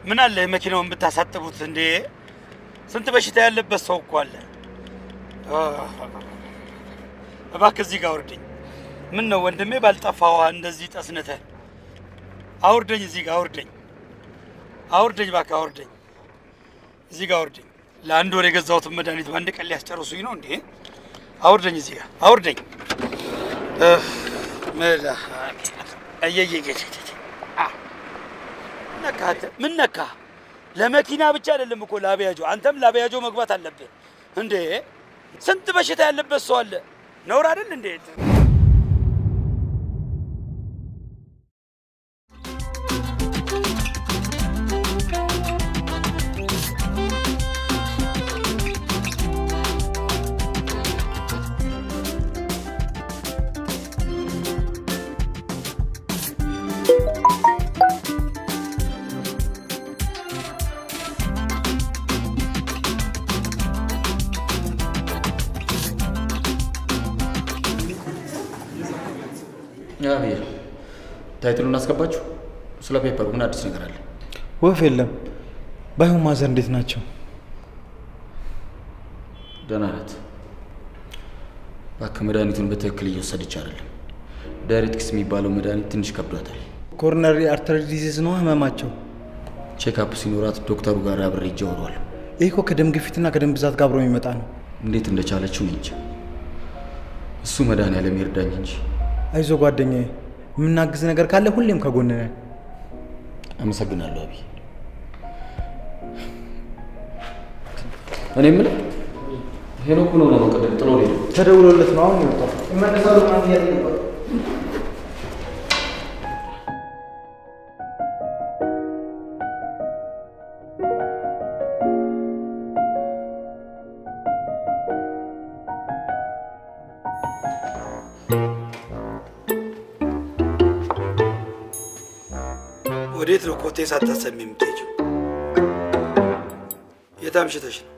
ምን አለ መኪናውን ብታሳጥቡት እንዴ? ስንት በሽታ ያለበት ሰው እኮ አለ። እባክህ እዚህ ጋር አውርደኝ። ምን ነው ወንድሜ ባልጠፋው እንደዚህ ጠስነተ? አውርደኝ፣ እዚህ ጋር አውርደኝ። አውርደኝ እባክህ አውርደኝ። እዚህ ጋር አውርደኝ። ለአንድ ወር የገዛሁትን መድኃኒት በአንድ ቀን ሊያስጨርሱኝ ነው እንዴ? አውርደኝ፣ እዚህ ጋር አውርደኝ። ምን ነካ? ለመኪና ብቻ አይደለም እኮ ለአብያጆ፣ አንተም ለአብያጆ መግባት አለብህ እንዴ? ስንት በሽታ ያለበት ሰው አለ። ነውር አይደል እንዴ? አብያ ታይትሉን አስገባችሁ? ስለ ፔፐሩ ምን አዲስ ነገር አለ? ወፍ የለም። ባይሆን ማዘር እንዴት ናቸው? ደህና ናት። እባክህ መድኃኒቱን በትክክል እየወሰደች አይደለም። ዳይሬክትክስ የሚባለው መድኃኒት ትንሽ ከብዷታል። ኮሮነሪ አርተሪ ዲዚዝ ነው ህመማቸው። ቼክአፕ ሲኖራት ዶክተሩ ጋር አብሬ እጃወራለሁ። ይህ እኮ ከደም ግፊትና ከደም ብዛት ጋር አብሮ የሚመጣ ነው። እንዴት እንደቻለችው ነው እንጂ እሱ መድኃኒዓለም ይርዳኝ እንጂ። አይዞ ጓደኛዬ፣ የምናግዝ ነገር ካለ ሁሌም ከጎን ነን። አመሰግናለሁ አብይ። እኔ የምልህ ሄኖክ ነው ቀደም ጥሎ ነው ተደውሎለት ነው አሁን ይወጣል። ይመለሳሉ ማለት ያለው ወዴት ነው ኮቴ ሳታሰሚ የምትሄጂው? የታምሽተሽ ነው?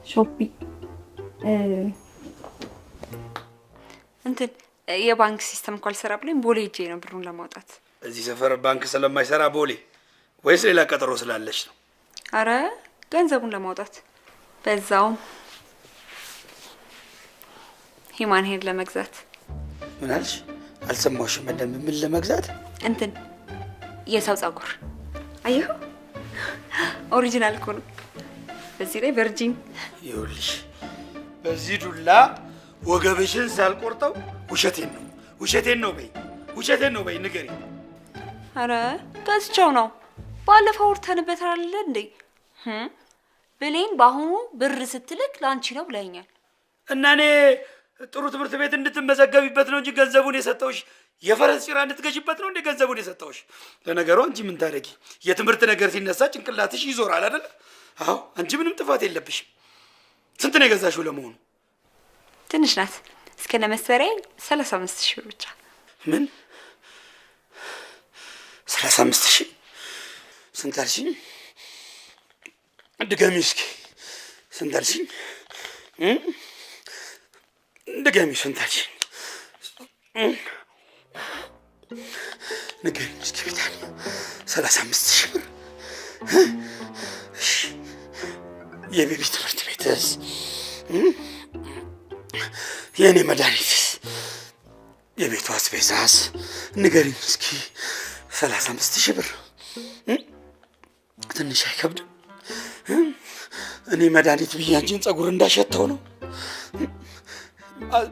ሾፒ እንትን የባንክ ሲስተም እኮ አልሰራ ብሎኝ ቦሌ ሄጄ ነው ብሩን ለማውጣት። እዚህ ሰፈር ባንክ ስለማይሰራ ቦሌ ወይስ ሌላ ቀጠሮ ስላለሽ ነው? አረ ገንዘቡን ለማውጣት በዛውም ሂማን ሄር ለመግዛት። ምን አልሽ? አልሰማሁሽም። ምን ለመግዛት? እንትን የሰው ጸጉር አየሁ። ኦሪጂናል እኮ ነው። በዚህ ላይ ቨርጂን። ይኸውልሽ በዚህ ዱላ ወገብሽን ሳልቆርጠው ውሸቴን ነው በይ ንገሪ። አረ ገዝቼው ነው። ባለፈው ወርተንበታል አይደል እንዴ? ብሌን በአሁኑ ብር ስትልክ ላንቺ ነው ብለኛል። እና እኔ ጥሩ ትምህርት ቤት እንድትመዘገቢበት ነው እንጂ ገንዘቡን የሰጠውሽ የፈረስ ጭራ እንድትገዢበት ነው እንዴ ገንዘቡን የሰጠውሽ? ለነገሩ አንቺ ምን ታደርጊ? የትምህርት ነገር ሲነሳ ጭንቅላትሽ ይዞራል አይደል? አዎ አንቺ ምንም ጥፋት የለብሽም። ስንት ነው የገዛሽው ለመሆኑ? ትንሽ ናት። እስከነ መሰሪያ 35,000 ብር ብቻ። ምን 35,000? ስንት አልሽኝ? ድገሚ እስኪ። ስንት አልሽኝ? ድገሚ። ስንት አልሽኝ? ንገሪኝ እስኪ ቤታኒ። 35,000 ብር። እሺ የቤቢ ትምህርት ቤትስ? የእኔ መድኃኒትስ? የቤቱ አስቤዛስ? ንገሪኝ እስኪ። 35,000 ብር ትንሽ አይከብድም? እኔ መድኃኒት ብዬ አንቺን ጸጉር እንዳሸተው ነው?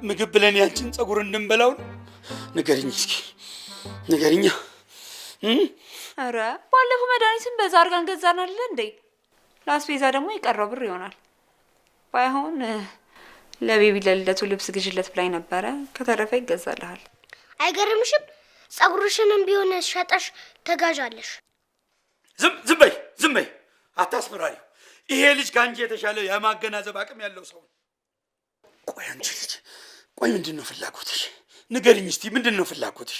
ምግብ ብለን ያንቺን ጸጉር እንድንበላው ነው? ንገሪኝ እስኪ ንገሪኛ። አረ ባለፈው መድኃኒትን በዛ አድርገን ገዛን አይደል እንዴ? ለአስቤዛ ደግሞ የቀረው ብር ይሆናል። ባይሆን ለቤቢ ለልደቱ ልብስ ግዥለት ብላኝ ነበረ። ከተረፈ ይገዛልሃል። አይገርምሽም? ጸጉርሽንም ቢሆን ሸጠሽ ተጋዣለሽ። ዝም በይ አታስፈራሪው። ይሄ ልጅ ከአንቺ የተሻለ የማገናዘብ አቅም ያለው ሰው ነው። ቆይ አንቺ ልጅ፣ ቆይ ምንድን ነው ፍላጎትሽ? ንገሪኝ እስቲ ምንድን ነው ፍላጎትሽ?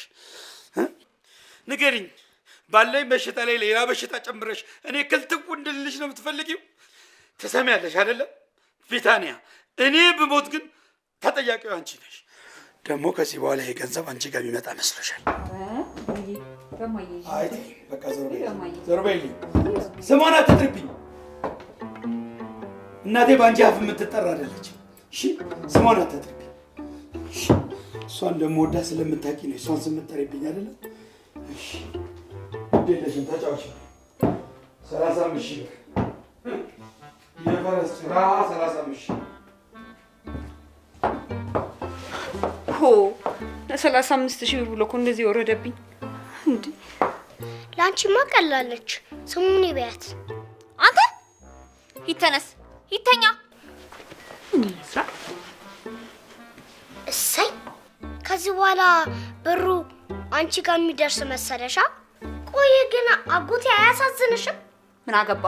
ንገሪኝ። ባለኝ በሽታ ላይ ሌላ በሽታ ጨምረሽ እኔ ክልትው እንድልሽ ነው የምትፈልጊው? ትሰሚያለሽ አይደለም ቢታንያ? እኔ ብሞት ግን ተጠያቂው አንቺ ነሽ። ደግሞ ከዚህ በኋላ ይሄ ገንዘብ አንቺ ጋር ቢመጣ መስሎሻል? አይ በቃ ዞር በይልኝ። ስሟን አትጥሪብኝ። እናቴ በአንቺ አፍ የምትጠራ አይደለች። እሺ ስሟን አትጥሪብኝ። እሷን ደግሞ ወዳ ስለምታውቂ ነው እሷን ስም የምትጠሪብኝ አይደለም? እሺ ደለሽን ተጫዋች 35 ሺህ ብር የፈረስ ጭራ 35 ሺህ ለ35 ሺህ ብር ብሎ እኮ እንደዚህ ወረደብኝ እንዴ! ላንቺማ ቀላለች። ስሙን ይበያት። አንተ ይተነስ ይተኛ። ምን ይስራ? እሰይ ከዚህ በኋላ ብሩ አንቺ ጋር የሚደርስ መሰለሻ? ቆይ ግን አጎቴ አያሳዝንሽም? ምን አገባ?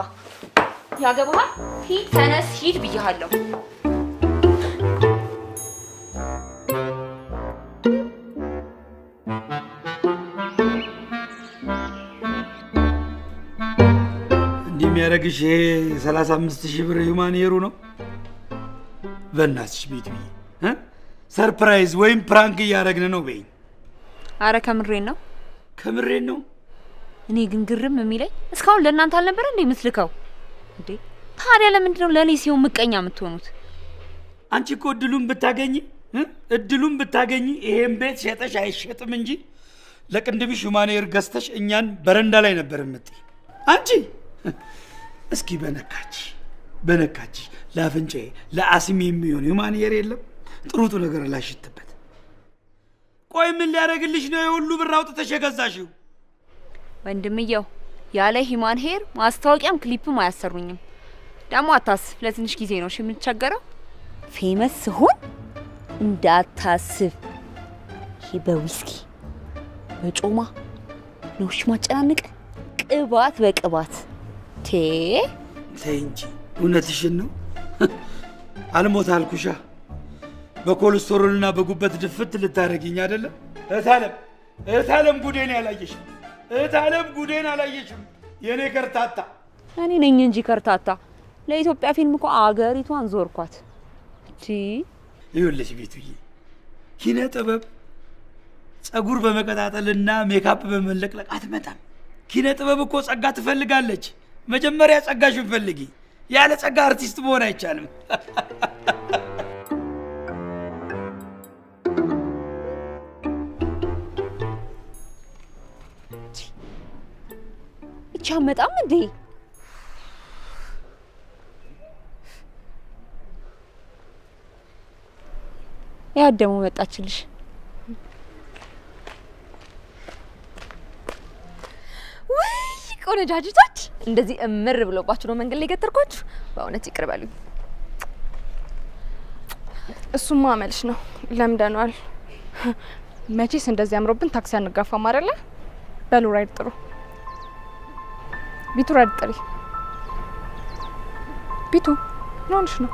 ያገባሃል? ሂድ ተነስ ሂድ ብያለሁ። እንዲህ የሚያደርግሽ 35 ሺህ ብር ዩማኒየሩ ነው? በእናትሽ ቤት ብዬ ሰርፕራይዝ ወይም ፕራንክ እያደረግን ነው በይኝ። አረ ከምሬን ነው። ከምሬን ነው። እኔ ግን ግርም የሚለኝ እስካሁን ለእናንተ አልነበረ እንዴ የምትልከው እንዴ? ታዲያ ለምንድን ነው ለእኔ ሲሆን ምቀኛ የምትሆኑት? አንቺ እኮ እድሉን ብታገኝ ይሄን ቤት ሸጠሽ አይሸጥም እንጂ ለቅንድብሽ ዩማኒየር ገዝተሽ እኛን በረንዳ ላይ ነበር የምትይ አንቺ። እስኪ በነካች ለአፍንጫዬ ለአስሚ የሚሆን ዩማኒየር የለም? ጥሩጡ ነገር ላሽትበት። ቆይ ምን ሊያደርግልሽ ነው የሁሉ ብር አውጥተሽ የገዛሽው? ወንድምየው ያለ ሂማን ሄር ማስታወቂያም ክሊፕም አያሰሩኝም። ደግሞ አታስብ፣ ለትንሽ ጊዜ ነው እሺ የምትቸገረው። ፌመስ ስሆን እንዳታስብ። ይሄ በዊስኪ በጮማ ነው እሺ ማጨናነቅ፣ ቅባት በቅባት ተይ እንጂ እውነትሽን ነው። አልሞት አልኩሻ። በኮሌስትሮልና በጉበት ድፍት ልታረጊኝ አይደለም? እህታለም ጉዴን አላየሽም? የኔ ከርታታ እኔ ነኝ እንጂ ከርታታ። ለኢትዮጵያ ፊልም እኮ አገሪቷን ዞርኳት። ይኸውልሽ ቤቱዬ፣ ኪነ ጥበብ ጸጉር በመቀጣጠልና ሜካፕ በመለቅለቅ አትመጣም። ኪነ ጥበብ እኮ ጸጋ ትፈልጋለች። መጀመሪያ ጸጋሽን ፈልጊ። ያለ ጸጋ አርቲስት መሆን አይቻልም። መጣም እንዴ? ያደሙ መጣችልሽ። ወይ ቆነጃጅቶች፣ እንደዚህ እምር ብሎባችሁ ነው መንገድ ላይ ገተርኳችሁ። በእውነት ይቅር በሉኝ። እሱማ አመልሽ ነው፣ ለምደናል። መቼስ እንደዚህ አምሮብን ታክሲ አንጋፋም አይደለ? በሉ ራይድ ጥሩ። ቢቱ ራይድ ጥሪ። ቢቱ ኖንሽ ነው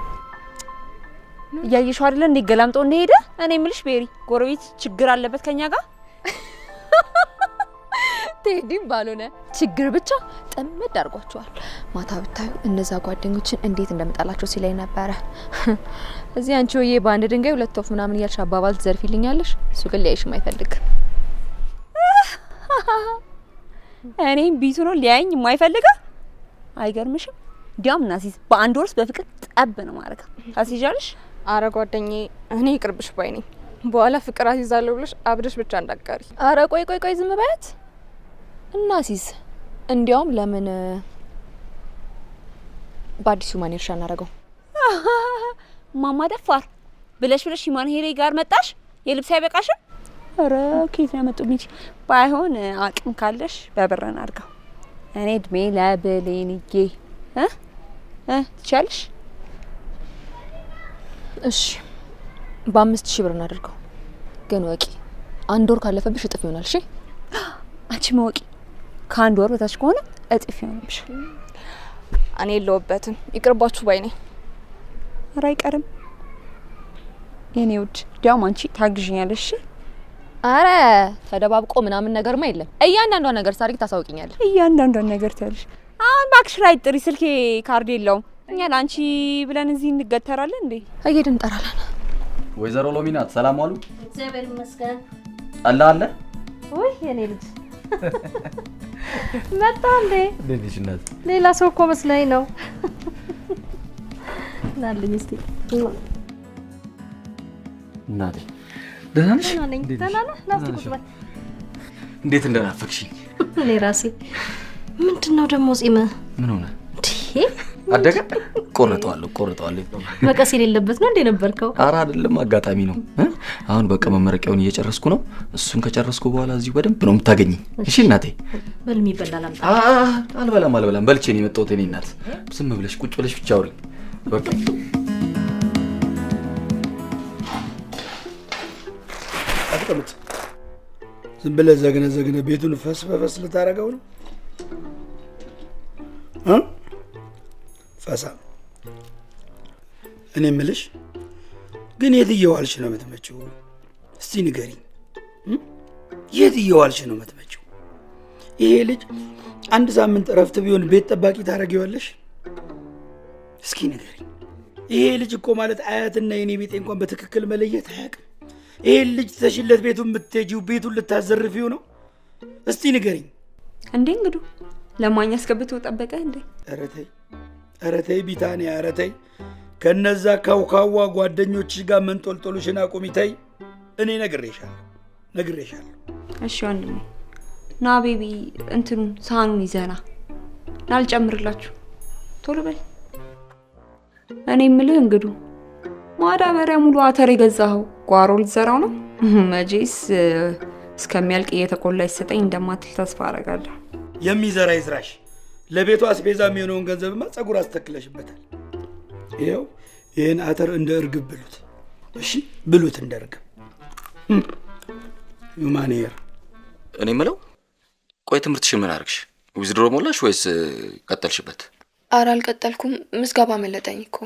እያየሽው አይደለ እንዴ ገላምጦ እንደሄደ? እኔ ምልሽ ቤሪ ጎረቤት ችግር አለበት ከኛ ጋር። ቴዲም ባልሆነ ችግር ብቻ ጥምድ አድርጓቸዋል። ማታ ብታዩ እነዛ ጓደኞችን እንዴት እንደምጣላቸው ሲለኝ ነበረ። እዚህ አንቺ ወዬ በአንድ ድንጋይ ሁለት ወፍ ምናምን እያልሽ አባባል ትዘርፊልኛለሽ። እሱ ግን ሊያይሽም አይፈልግም። እኔም ቢቱ ነው ሊያይኝ የማይፈልጋ። አይገርምሽም? እንዲያውም ናሲስ በአንድ ወርስ በፍቅር ጠብ ነው ማለት ታሲጃለሽ። አረ ጓደኛዬ፣ እኔ ይቅርብሽ ባይ ነኝ። በኋላ ፍቅር አስይዛለሁ ብለሽ አብደሽ ብቻ እንዳትቀሪ። አረ ቆይ ዝም በያት። እናሲስ እንዲያውም ለምን በአዲሱ ማኔርሻ እናደርገው? ማማ ደፋር ብለሽ ማንሄሬ ጋር መጣሽ። የልብስ አይበቃሽም? አረ ኬት ነው ያመጡልኝ። ባይሆን አቅም ካለሽ በብረን አድርገው። እኔ እድሜ ለብሌንዬ ትቻለሽ? እሺ በ5000 ብር እናድርገው። ግን ወቂ አንድ ወር ካለፈብሽ እጥፍ ይሆናል። እሺ አንቺ መወቂ ከአንድ ወር በታች ከሆነ እጥፍ ይሆናልሽ። እኔ የለውበትም፣ ይቅርባችሁ ባይ ነኝ። ኧረ አይቀርም የኔ ውድ። ዲያውም አንቺ ታግዥኛለሽ። አረ ተደባብቆ ምናምን ነገርማ የለም። እያንዳንዷን ነገር ሳሪክ ታሳውቂኛለሽ። እያንዳንዷን ነገር ትያለሽ። አሁን ባክሽ ራይ ጥሪ፣ ስልኬ ካርድ የለውም። እኛ ላንቺ ብለን እዚህ እንገተራለን እንዴ? እየድን እንጠራለን። ወይዘሮ ሎሚናት ሰላም ዋሉ? እግዚአብሔር ይመስገን። አለ ወይ የኔ ልጅ መጣ እንዴ? ልጅ እናት ሌላ ሰው እኮ መስለኝ ነው። ናልኝ እስቲ እናቴ ደህና ነሽ? ደህና ነህ? ናስቲ ቁጭ በል። እንዴት እንደናፈቅሽኝ እኔ ራሴ። ምንድነው ደግሞ ጺም? ምን ሆነ? አደገ? ቆርጠዋለሁ። መቀስ የሌለበት ነው እንዴ ነበርከው? ኧረ አይደለም አጋጣሚ ነው። አሁን በቃ መመረቂያውን እየጨረስኩ ነው። እሱን ከጨረስኩ በኋላ እዚህ በደንብ ነው የምታገኘኝ። እሺ እናቴ። በል የሚበላል አምጣ። አልበላም። በልቼ ነው የመጣሁት እኔ እናት። ዝም ብለሽ ቁጭ ብለሽ ብቻ አውሪ በቃ። አትቀምጥ። ዝም ብለህ ዘግነ ቤቱን ፈስ ልታረገው ነው? ፈሳ እኔ የምልሽ ግን የት እየዋልሽ ነው የምትመጪው? እስቲ ንገሪኝ። የት እየዋልሽ ነው የምትመጪው? ይሄ ልጅ አንድ ሳምንት እረፍት ቢሆን ቤት ጠባቂ ታረጊዋለሽ? እስኪ ንገሪኝ። ይሄ ልጅ እኮ ማለት አያትና የኔ ቤት እንኳን በትክክል መለየት አያውቅም። ይሄ ልጅ ተሽለት ቤቱን የምትሄጂው ቤቱን ልታዘርፊው ነው? እስቲ ንገሪኝ። እንዴ እንግዱ ለማኛ አስገብቶ ጠበቀ እንዴ? ኧረ ተይ ቢታንያ፣ ኧረ ተይ። ከነዛ ካውካዋ ጓደኞችሽ ጋር መንጦልጦልሽን አቁሚ ተይ። እኔ ነግሬሻለሁ። እሺ ወንድሜ ና ቤቢ እንትኑን ሳህኑን ይዘና ናልጨምርላችሁ ቶሎ በል። እኔ የምልህ እንግዱ ማዳበሪያ ሙሉ አተር የገዛኸው ጓሮ ልትዘራው ነው? መቼስ እስከሚያልቅ እየተቆላ ይሰጠኝ እንደማትል ተስፋ አደርጋለሁ። የሚዘራ ይዝራሽ። ለቤቱ አስቤዛ የሚሆነውን ገንዘብማ ጸጉር አስተክለሽበታል። ይኸው ይህን አተር እንደ እርግብ ብሉት። እሺ ብሉት እንደ እርግብ። ዩማንየር እኔ የምለው ቆይ ትምህርትሽን ምን አደረግሽ? ዊዝድሮ ሞላሽ ወይስ ቀጠልሽበት? ኧረ አልቀጠልኩም። ምዝገባ መለጠኝ እኮ።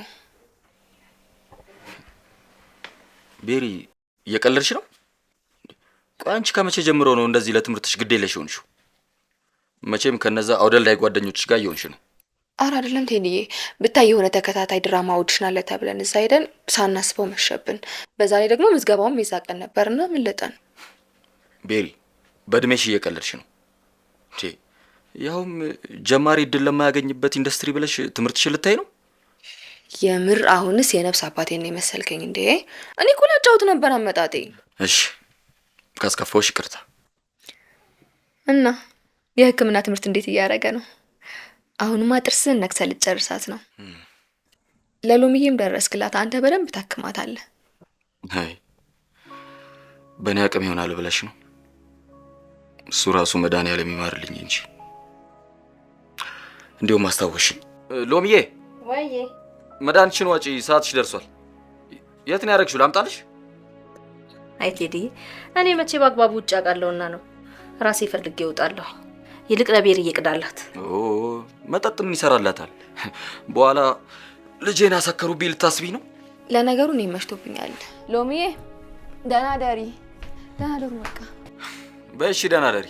ቤሪ እየቀለድሽ ነው? ቆይ አንቺ ከመቼ ጀምሮ ነው እንደዚህ ለትምህርትሽ ግድ የለሽ ሆንሽው? መቼም ከነዛ አውደልዳይ ጓደኞችሽ ጋር እየሆንሽ ነው። ኧረ አይደለም ቴኒዬ፣ ብታይ የሆነ ተከታታይ ድራማ ኦዲሽን አለ ተብለን እዛ ሄደን ሳናስበው መሸብን። በዛ ላይ ደግሞ ምዝገባውም የዛ ቀን ነበርና መለጠን። ቤሪ በእድሜሽ እየቀለድሽ ነው እንዴ? ያውም ጀማሪ እድል ለማያገኝበት ኢንዱስትሪ ብለሽ ትምህርትሽን ልታይ ነው? የምር አሁንስ የነፍስ አባቴን ነው የመሰልከኝ እንዴ? እኔ እኮ ላጫውት ነበር አመጣጤ። እሺ ካስከፋውሽ ይቅርታ። እና የሕክምና ትምህርት እንዴት እያደረገ ነው? አሁንማ ጥርስን ነክሰህ ልትጨርሳት ነው። ለሎሚዬም ደረስክላት። አንተ በደንብ ታክማታለህ። አይ በእኔ አቅም ይሆናል ብለሽ ነው? እሱ ራሱ መድኃኒዓለም ይማርልኝ እንጂ። እንዲሁም አስታወሽኝ ሎሚዬ። ወይዬ መድኃኒትሽን ዋጪ፣ ሰዓትሽ ደርሷል። የት ነው ያደረግሽው? ላምጣልሽ? አይ ቴዲ፣ እኔ መቼ በአግባቡ ውጭ አውቃለሁና ነው ራሴ ፈልጌ እወጣለሁ። ይልቅ ለቤሪ እየቅዳላት። መጠጥ ምን ይሰራላታል? በኋላ ልጄን አሰከሩብኝ ልታስቢ ነው? ለነገሩ እኔ መሽቶብኛል። ሎሚዬ ደህና ደሪ። ደህና ደሩ በቃ። በእሺ ደህና ደሪ።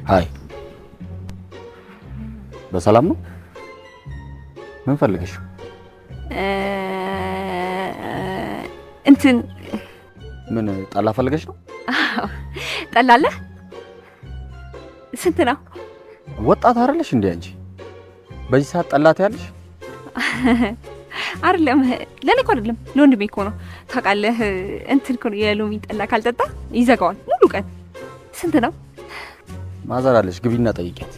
ሃይ በሰላም ነው? ምን ፈልገሽ? እንትን ምን ጠላ ፈልገሽ ነው? ጠላ አለ? ስንት ነው? ወጣት አይደለሽ እንዴ አንቺ? በዚህ ሰዓት ጠላ ታያለሽ? አይደለም ለኔ እኮ አይደለም ለወንድሜ እኮ ነው ታውቃለህ እንትን እኮ የሎሚ ጠላ ካልጠጣ ይዘጋዋል ሙሉ ቀን ስንት ነው ማዘር አለሽ ግቢና ጠይቂያት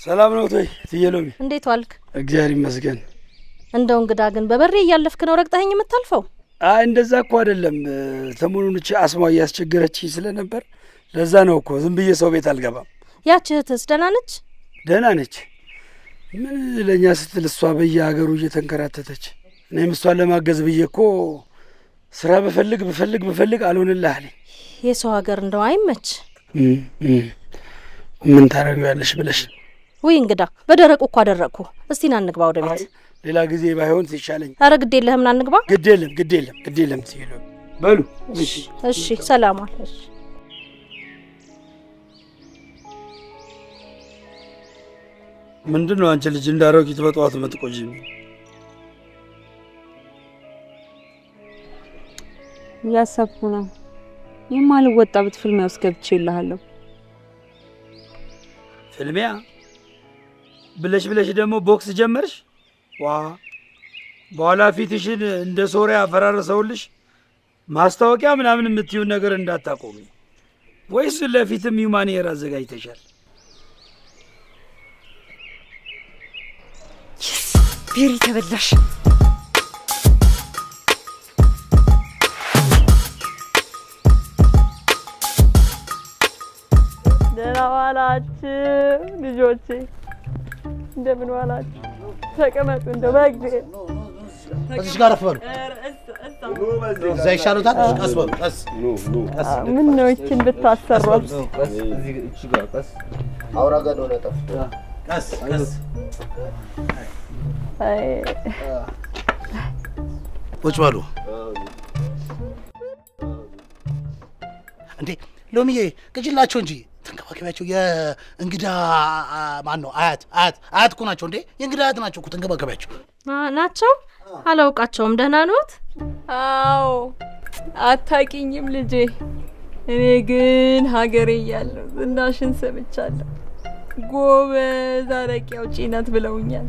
ሰላም ነው ተይ ትየሎሚ እንዴት ዋልክ እግዚአብሔር ይመስገን እንደው እንግዳ ግን በበሬ እያለፍክ ነው ረግጠኸኝ የምታልፈው አይ እንደዛ እኮ አይደለም ሰሞኑን እቺ አስማው ያስቸገረችኝ ስለነበር ለዛ ነው እኮ ዝም ብዬ ሰው ቤት አልገባም ያቺ እህትስ ደህና ነች ደህና ነች ምን ለኛ ስትል እሷ በየሀገሩ እየተንከራተተች እኔም እሷን ለማገዝ ብዬ እኮ ስራ በፈልግ አልሆንልህ አለኝ የሰው ሀገር እንደው አይመች ምን ታረጋለሽ ብለሽ ወይ እንግዳ በደረቁ እኮ አደረቅኩ እስቲ ና እንግባ ወደ ቤት ሌላ ጊዜ ባይሆን ሲሻለኝ አረ ግድ የለህም ና እንግባ ግድ የለም ትየሎሚ በሉ እሺ ሰላም ዋል እሺ ምንድነው አንቺ ልጅ እንዳሮጊት በጠዋት መጥቆጂ ያሰብኩ ነው የማልወጣበት ፍልሚያ ውስጥ ገብቼልሃለሁ ፍልሚያ ብለሽ ደግሞ ቦክስ ጀመርሽ ዋ በኋላ ፊትሽን እንደ ሶሪያ ፈራረሰውልሽ ማስታወቂያ ምናምን የምትይው ነገር እንዳታቆሚ ወይስ ለፊትም ዩማኒየር አዘጋጅተሻል ቤሪ ተበላሽ ደህና ዋላችሁ ልጆቼ እንደምን ዋላችሁ ተቀመጡ እንደው በእግዜ እዚህ ጋር አፈሩ እዛ ይሻሉታል ቀስ በሉ ቀስ ምን ነው እቺን ብታሰሯት እዚህ ጋር ቀስ አውራ ጋር ነው ለጠፍ ቀስ አይ ቁጭ በሉ እንዴ ሎሚዬ ቅጅላቸው እንጂ ተንከባከቢያቸው የእንግዳ ማን ነው አያት እኮ ናቸው እንዴ የእንግዳ አያት ናቸው እኮ ተንከባከቢያቸው ናቸው አላውቃቸውም ደህና ኖት አዎ አታቂኝም ልጄ እኔ ግን ሀገሬ እያለሁ ዝናሽን ሰምቻለሁ ጎበዝ አረቄ አውጪ ናት ብለውኛል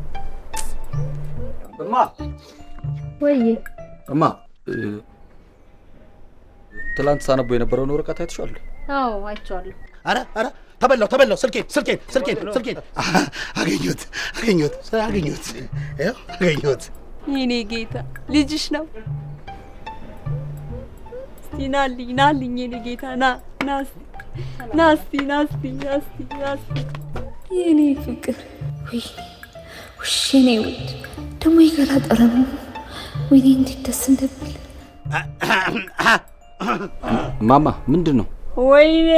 እማ ወይ እማ ትላንት ሳነቦ የነበረውን ወረቀት አይተሽዋል አዎ አይቼዋለሁ አረ ተበላው ስልኬን አገኘሁት የኔ ጌታ ልጅሽ ነው እስቲ ናልኝ የኔ ጌታ ናስቲ የኔ ፍቅር ውሽኔ ውድ ደግሞ ይገላጠረ ነው ወይኔ እንዴት ደስ እንደሚል ማማ ምንድን ነው ወይኔ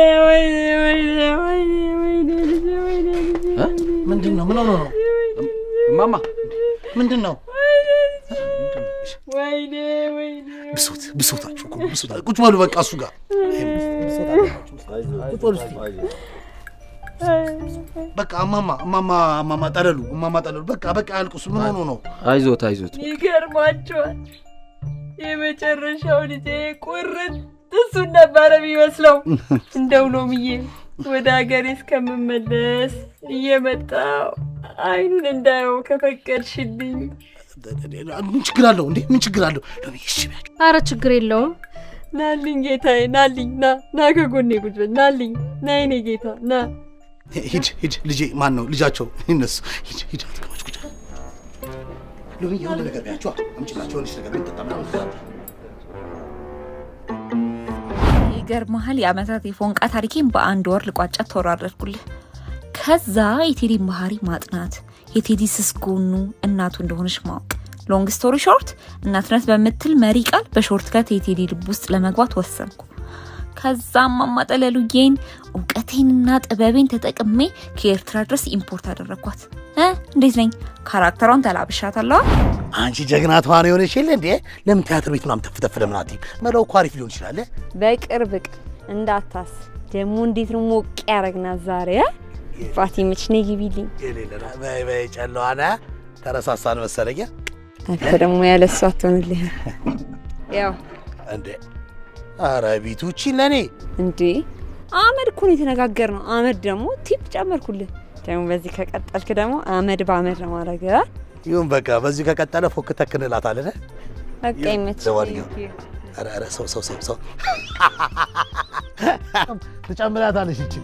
ምንድን ነው ምን ሆኖ ነው ማማ ምንድን ነው ወይኔ ብሶታችሁ ቁጭ በሉ በቃ እሱ ጋር በቃ እማማ ጠለሉ በቃ ያልቁሱ ምን ሆኖ ነው አይዞት ይገርማችኋል የመጨረሻው ልጄ ቁርጥ እሱን ነበረ የሚመስለው እንደው ሎሚዬ ወደ ሀገሬ እስከምመለስ እየመጣው አይኑን እንዳየው ከፈቀድሽልኝ ምን ችግር አለው ሎሚዬ እሺ ቢያችሁ አረ ችግር የለውም ናልኝ ጌታዬ ናልኝ ና ከጎኔ ቁጭ በል ናልኝ ና የኔ ጌታ ና ሂድ ልጄ ማን ነው ልጃቸው ይነሱ ሂድ አትከማች ቁጭ ሎሚዬ የሆነ ነገር ቢያችሁ አምጪላቸው ልጅ ነገር እንጠጣ ይገርምሃል የአመታት የፎንቃ ታሪኬን በአንድ ወር ልቋጫት ተወራረድኩልህ ከዛ የቴዲ ባህሪ ማጥናት የቴዲ ስስጎኑ እናቱ እንደሆነች ማወቅ ሎንግ ስቶሪ ሾርት እናትነት በምትል መሪ ቃል በሾርት ከት የቴዲ ልብ ውስጥ ለመግባት ወሰንኩ። ከዛም ማማጠለሉዬን እውቀቴንና ጥበቤን ተጠቅሜ ከኤርትራ ድረስ ኢምፖርት አደረኳት። እንዴት ነኝ? ካራክተሯን ተላብሻታለሁ። አንቺ ጀግና ተዋናይ ሆነሽ የለ እንዴ? ለምን ቲያትር ቤት ምናምን ተፍተፍ ለምን አትይም? መላው እኮ አሪፍ ሊሆን ይችላል። በቅርብ እንዳታስ ደግሞ እንዴት ነው ሞቅ ያረግና ዛሬ ፋቲምች ነይ ግቢልኝ። የሌለና በይ ጨለዋና ተረሳሳን መሰለኝ። አንተ ደግሞ ያለሷ አትሆንልህ ያው እንዴ ኧረ ቢቱቺ ለኔ እንዴ አመድ እኮ ነው የተነጋገርነው። አመድ ደግሞ ቲፕ ጨመርኩልህ። ደግሞ በዚህ ከቀጠልክ ደግሞ አመድ በአመድ ነው ማረጋ። ይሁን በቃ በዚህ ከቀጠለ ፎክ ተክንላታለን። በቃ ይመች። ኧረ ሰው ትጨምራታለሽ እንጂ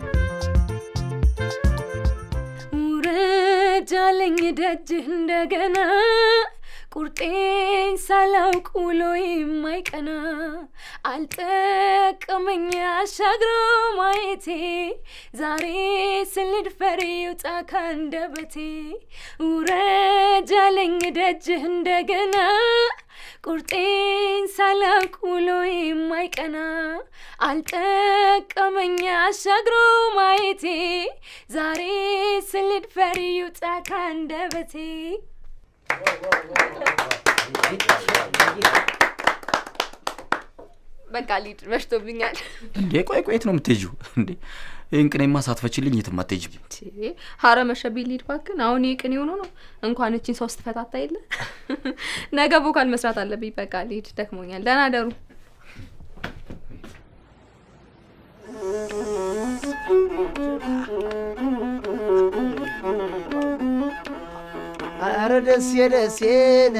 ውረጃለኝ ደጅህ እንደገና ቁርጤን ሳላውቅ ውሎ የማይቀና አልጠቀመኝ አሻግሮ ማየቴ ዛሬ ስልድፈር ይውጣ ካንደበቴ ውረጃለኝ ደጅህ እንደገና ቁርጤን ሳላውቅ ውሎ የማይቀና አልጠቀመኝ አሻግሮ ማየቴ ዛሬ ስልድፈር ይውጣ ካንደበቴ በቃ ሊድ መሽቶብኛል። እንዴ ቆይ የት ነው የምትሄጂው? እንዴ ይሄን ቅኔማ ሳትፈችልኝ የትም አትሄጂም። ሀረ መሸብኝ ሊድ ባክን። አሁን ይሄ ቅኔ ሆኖ ነው እንኳን እቺን ሶስት ፈታታ የለ ነገ ቮካል መስራት አለብኝ። በቃ ሊድ ደክሞኛል። ደህና ደሩ። አረ ደሴን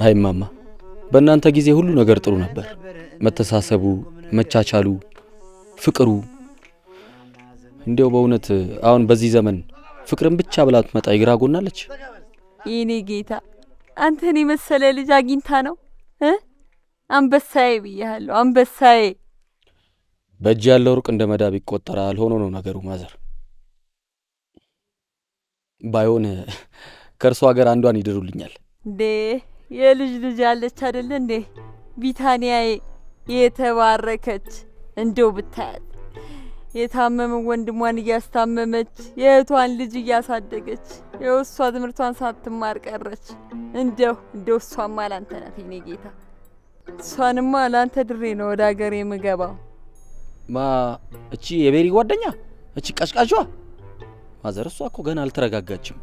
አይ ማማ በእናንተ ጊዜ ሁሉ ነገር ጥሩ ነበር። መተሳሰቡ፣ መቻቻሉ፣ ፍቅሩ እንዴው በእውነት አሁን በዚህ ዘመን ፍቅርን ብቻ ብላት መጣ ይግራ ጎናለች። ይኔ ጌታ አንተን የመሰለ ልጅ አግኝታ ነው አንበሳዬ ብያለሁ። አንበሳዬ በእጅ ያለው ሩቅ እንደ መዳብ ይቆጠራል ሆኖ ነው ነገሩ ማዘር። ባይሆን ከርሷ ሀገር አንዷን ይድሩልኛል። እንዴ የልጅ ልጅ አለች አይደል እንዴ ቢታኒያዬ የተባረከች እንደው ብታያት የታመመ ወንድሟን እያስታመመች የእህቷን ልጅ እያሳደገች የውሷ ትምህርቷን ሳትማር ቀረች። እንደው እሷማ ላንተ ናት የኔ ጌታ። እሷንማ ላንተ ድሬ ነው ወደ ሀገር የምገባው። እቺ የቤሪ ጓደኛ እቺ ቀሽቃሿ ማዘር እሷ እኮ ገና አልተረጋጋችም።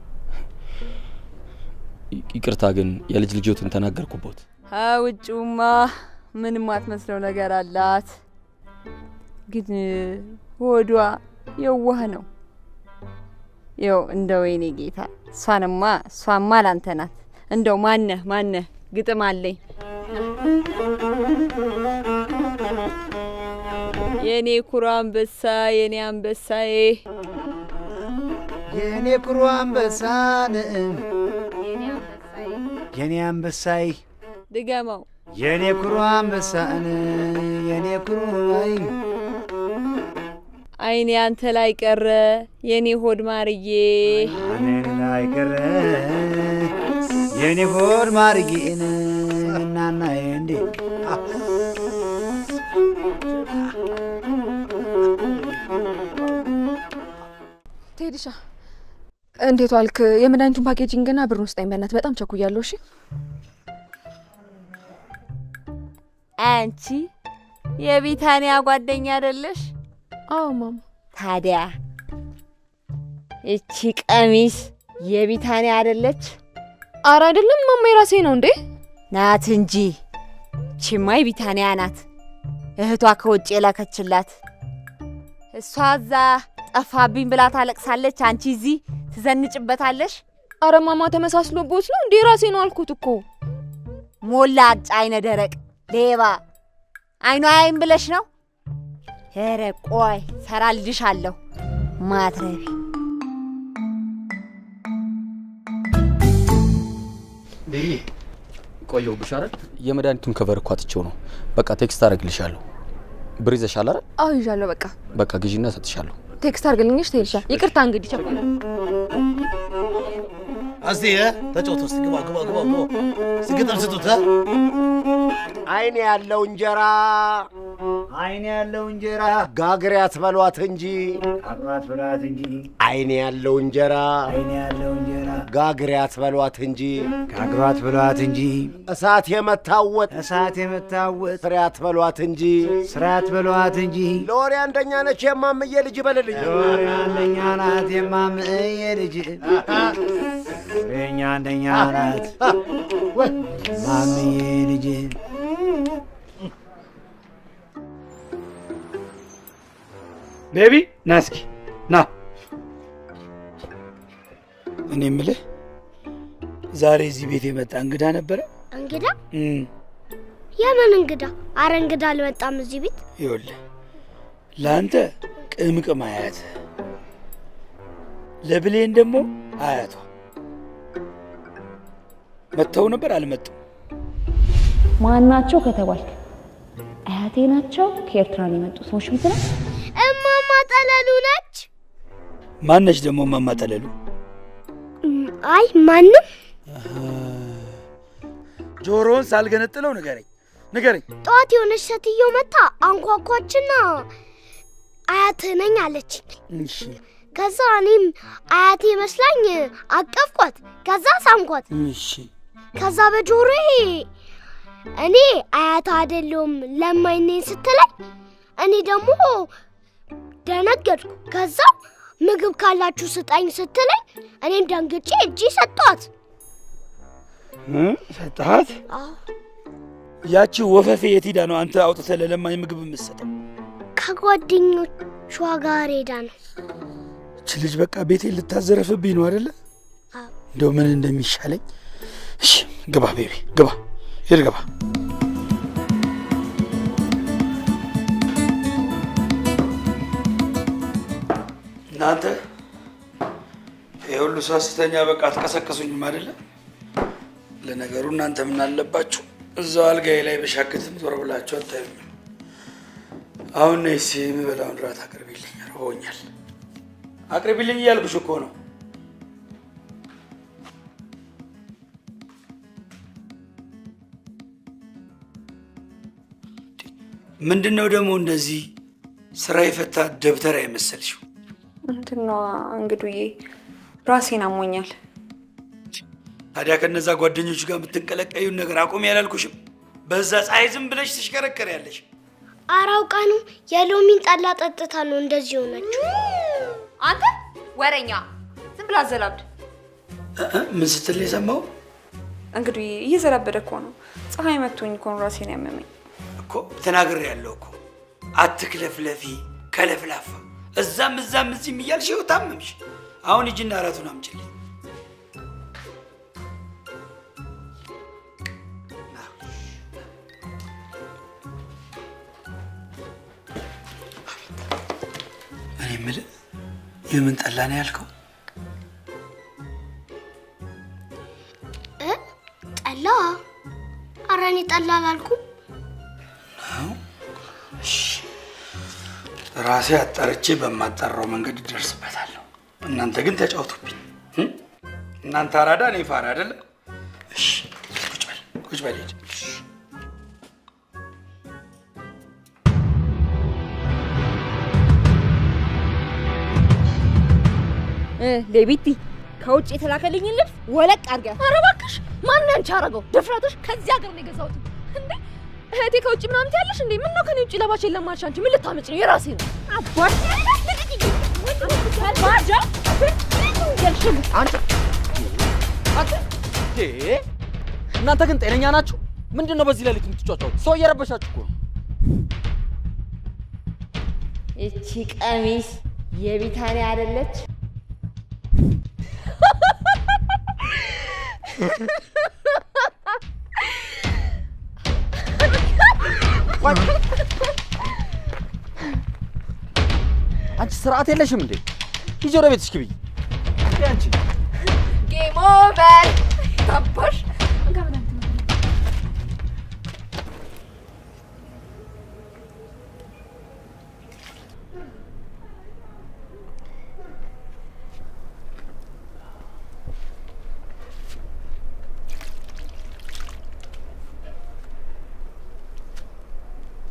ይቅርታ ግን የልጅ ልጆትን ተናገርኩበት። ውጭውማ ምንም አትመስለው ነገር አላት፣ ግን ሆዷ የዋህ ነው። ያው እንደው የኔ ጌታ እሷማ ላንተ ናት። እንደው ማነህ ግጥም አለኝ። የኔ ኩሩ አንበሳ የኔ አንበሳዬ የኔ ኩሩ አንበሳን የኔ አንበሳይ ድገመው። የኔ ኩሩ አንበሳን የኔ ኩሩ አይኔ አንተ ላይ ቀረ የኔ ሆድ ማርዬ አይኔ ላይ ቀረ የኔ ሆድ ማርዬ እናና እንዴ ቴዲሻ እንዴት ዋልክ? የመድኃኒቱን ፓኬጂንግና ብሩን ስጠኝ በእናትህ፣ በጣም ቸኩያለሁ። እሺ አንቺ የቢታኒያ ጓደኛ አይደለሽ? አዎ ማማ። ታዲያ እቺ ቀሚስ የቢታኒያ አይደለች? ኧረ አይደለም ማማ፣ የራሴ ነው። እንዴ ናት እንጂ እቺማ የቢታኒያ ናት። እህቷ ከውጭ የላከችላት። እሷ እዛ ጠፋብኝ ብላ ታለቅሳለች፣ አንቺ እዚህ ትዘንጭበታለሽ። አረ ማማ ተመሳስሎቦት ነው እንዴ? ራሴ ነው አልኩት እኮ። ሞላጭ አይነ ደረቅ ሌባ አይኗ አይን ብለሽ ነው? ኧረ ቆይ ሰራልሻለሁ ማትረቢ። ዴሪ ቆየሁብሽ አይደል? የመድኃኒቱን ከቨር እኮ አጥቼው ነው። በቃ ቴክስት አደርግልሻለሁ። ብር ይዘሻል አይደል? አዎ ይዣለሁ። በቃ ግዢና እሰጥሻለሁ። ቴክስት አድርግልኝሽ። ቴልሻ ይቅርታ እንግዲህ ቸኮለ። እስቲ ተጫወት እስቲ ግባ ግባ ግባ ግባ እስቲ ግጥም ስጡት አይኔ ያለው እንጀራ አይኔ ያለው እንጀራ ጋግሪያት በሏት እንጂ አብራት በሏት እንጂ አይኔ ያለው እንጀራ አይኔ ያለው እንጀራ ጋግሪያት በሏት እንጂ ጋግሯት በሏት እንጂ እሳት የመታወት ስራት በሏት እንጂ ስራት በሏት እንጂ ለወሬ አንደኛ ነች የማምዬ ልጅ በልልኝ ለወሬ አንደኛ ናት የማምዬ ልጅ ለኛ አንደኛ ናት ማምዬ ልጅ ቤቢ ና እስኪ ና። እኔ የምልህ ዛሬ እዚህ ቤት የመጣ እንግዳ ነበረ? እንግዳ? የምን እንግዳ? አረ እንግዳ አልመጣም እዚህ ቤት። ይኸውልህ ለአንተ ቅምቅም አያት፣ ለብሌን ደግሞ አያቷ መጥተው ነበር። አልመጡም። ማናቸው ከተባልክ አያቴ ናቸው። ከኤርትራ የመጡ ሰዎች ምትለው እማማ ጠለሉ ነች። ማነች ደግሞ እማማ ጠለሉ? አይ ማንም። ጆሮን ሳልገነጥለው ንገረኝ ንገረኝ። ጠዋት የሆነች ሴትዮ መጣ አንኳኳችና አያት ነኝ አለችኝ። እሺ። ከዛ እኔም አያቴ መስላኝ አቀፍኳት። ከዛ ሳምኳት። እሺ። ከዛ በጆሮዬ እኔ አያት አይደለም ለማኝ ነኝ ስትለኝ እኔ ደግሞ ደነገጥኩ። ከዛ ምግብ ካላችሁ ስጣኝ ስትለኝ እኔም ደንግጬ እጄ ሰጣት። ሰጣት? ያቺ ወፈፌ የት ሄዳ ነው አንተ አውጥተህ ለለማኝ ምግብ የምትሰጠው? ከጓደኞቿ ጋር ሄዳ ነው። እቺ ልጅ በቃ ቤቴን ልታዘረፍብኝ ነው አይደለ? እንደው ምን እንደሚሻለኝ። እሺ ግባ ቤቢ ግባ፣ ሂድ ግባ። እናንተ የሁሉ ሳስተኛ በቃ ተቀሰቀሱኝም አይደለ? ለነገሩ እናንተ ምን አለባችሁ እዛው አልጋዬ ላይ በሻክትም ዞር ብላችሁ አታዩኝ። አሁን ነይ እስኪ የምበላውን ራት አቅርቢልኝ፣ ርቦኛል። አቅርቢልኝ እያልኩሽ እኮ ነው። ምንድነው ደግሞ እንደዚህ ስራ የፈታ ደብተራ የመሰልሽው? ምንድነው እንግዲህ ራሴን አሞኛል። ታዲያ ከነዛ ጓደኞች ጋር የምትንቀለቀዩን ነገር አቁም ያላልኩሽም? በዛ ፀሐይ ዝም ብለሽ ትሽከረከሪያለሽ። አራውቃ ነው የሎሚን ጠላ ጠጥታ ነው እንደዚህ ሆነችው። አንተ ወረኛ ዝም ብላ አዘላብድ። ምን ስትል የሰማው? እንግዲህ እየዘላበደ እኮ ነው። ፀሐይ መቶኝ እኮ ነው ራሴን ያመመኝ እኮ። ተናግሬያለሁ እኮ አትክለፍለፊ ከለፍላፋ። እዛም እዚህም እያልሽ ይኸው ታመምሽ። አሁን ሂጂና እራቱን አምጪልኝ። እኔ የምልህ የምን ጠላ ነው ያልከው? ጠላ? ኧረ እኔ ጠላ አላልኩም። እሺ ራሴ አጣርቼ በማጣራው መንገድ እደርስበታለሁ። እናንተ ግን ተጫውቱብኝ። እናንተ አራዳ እኔ ፋራ አይደለ? እሺ ቁጭ በል ሂድ። ሌቢቲ ከውጭ የተላከልኝ ልብስ ወለቅ አድርገህ። ኧረ እባክሽ ማን ነው አንቺ አረገው? ድፍረትሽ! ከዚህ ሀገር ነው የገዛሁት። እንዴ እህቴ ከውጭ ምናምን ትያለሽ እንዴ? ምን ነው ከኔ ውጭ ለባሽ የለም አልሽ? አንቺ ምን ልታመጪ ነው? የራሴ ነው። አባሽ ባጃ እናንተ ግን ጤነኛ ናችሁ? ምንድነው በዚህ ሌሊት የምትጫጫው? ሰው እየረበሻችሁ እኮ። እቺ ቀሚስ የቢታንያ አይደለች? አንቺ ስርዓት የለሽም እንዴ? ሂጂ ወደ ቤትሽ ግቢ። አንቺ ጌም ኦቨር ታባሽ።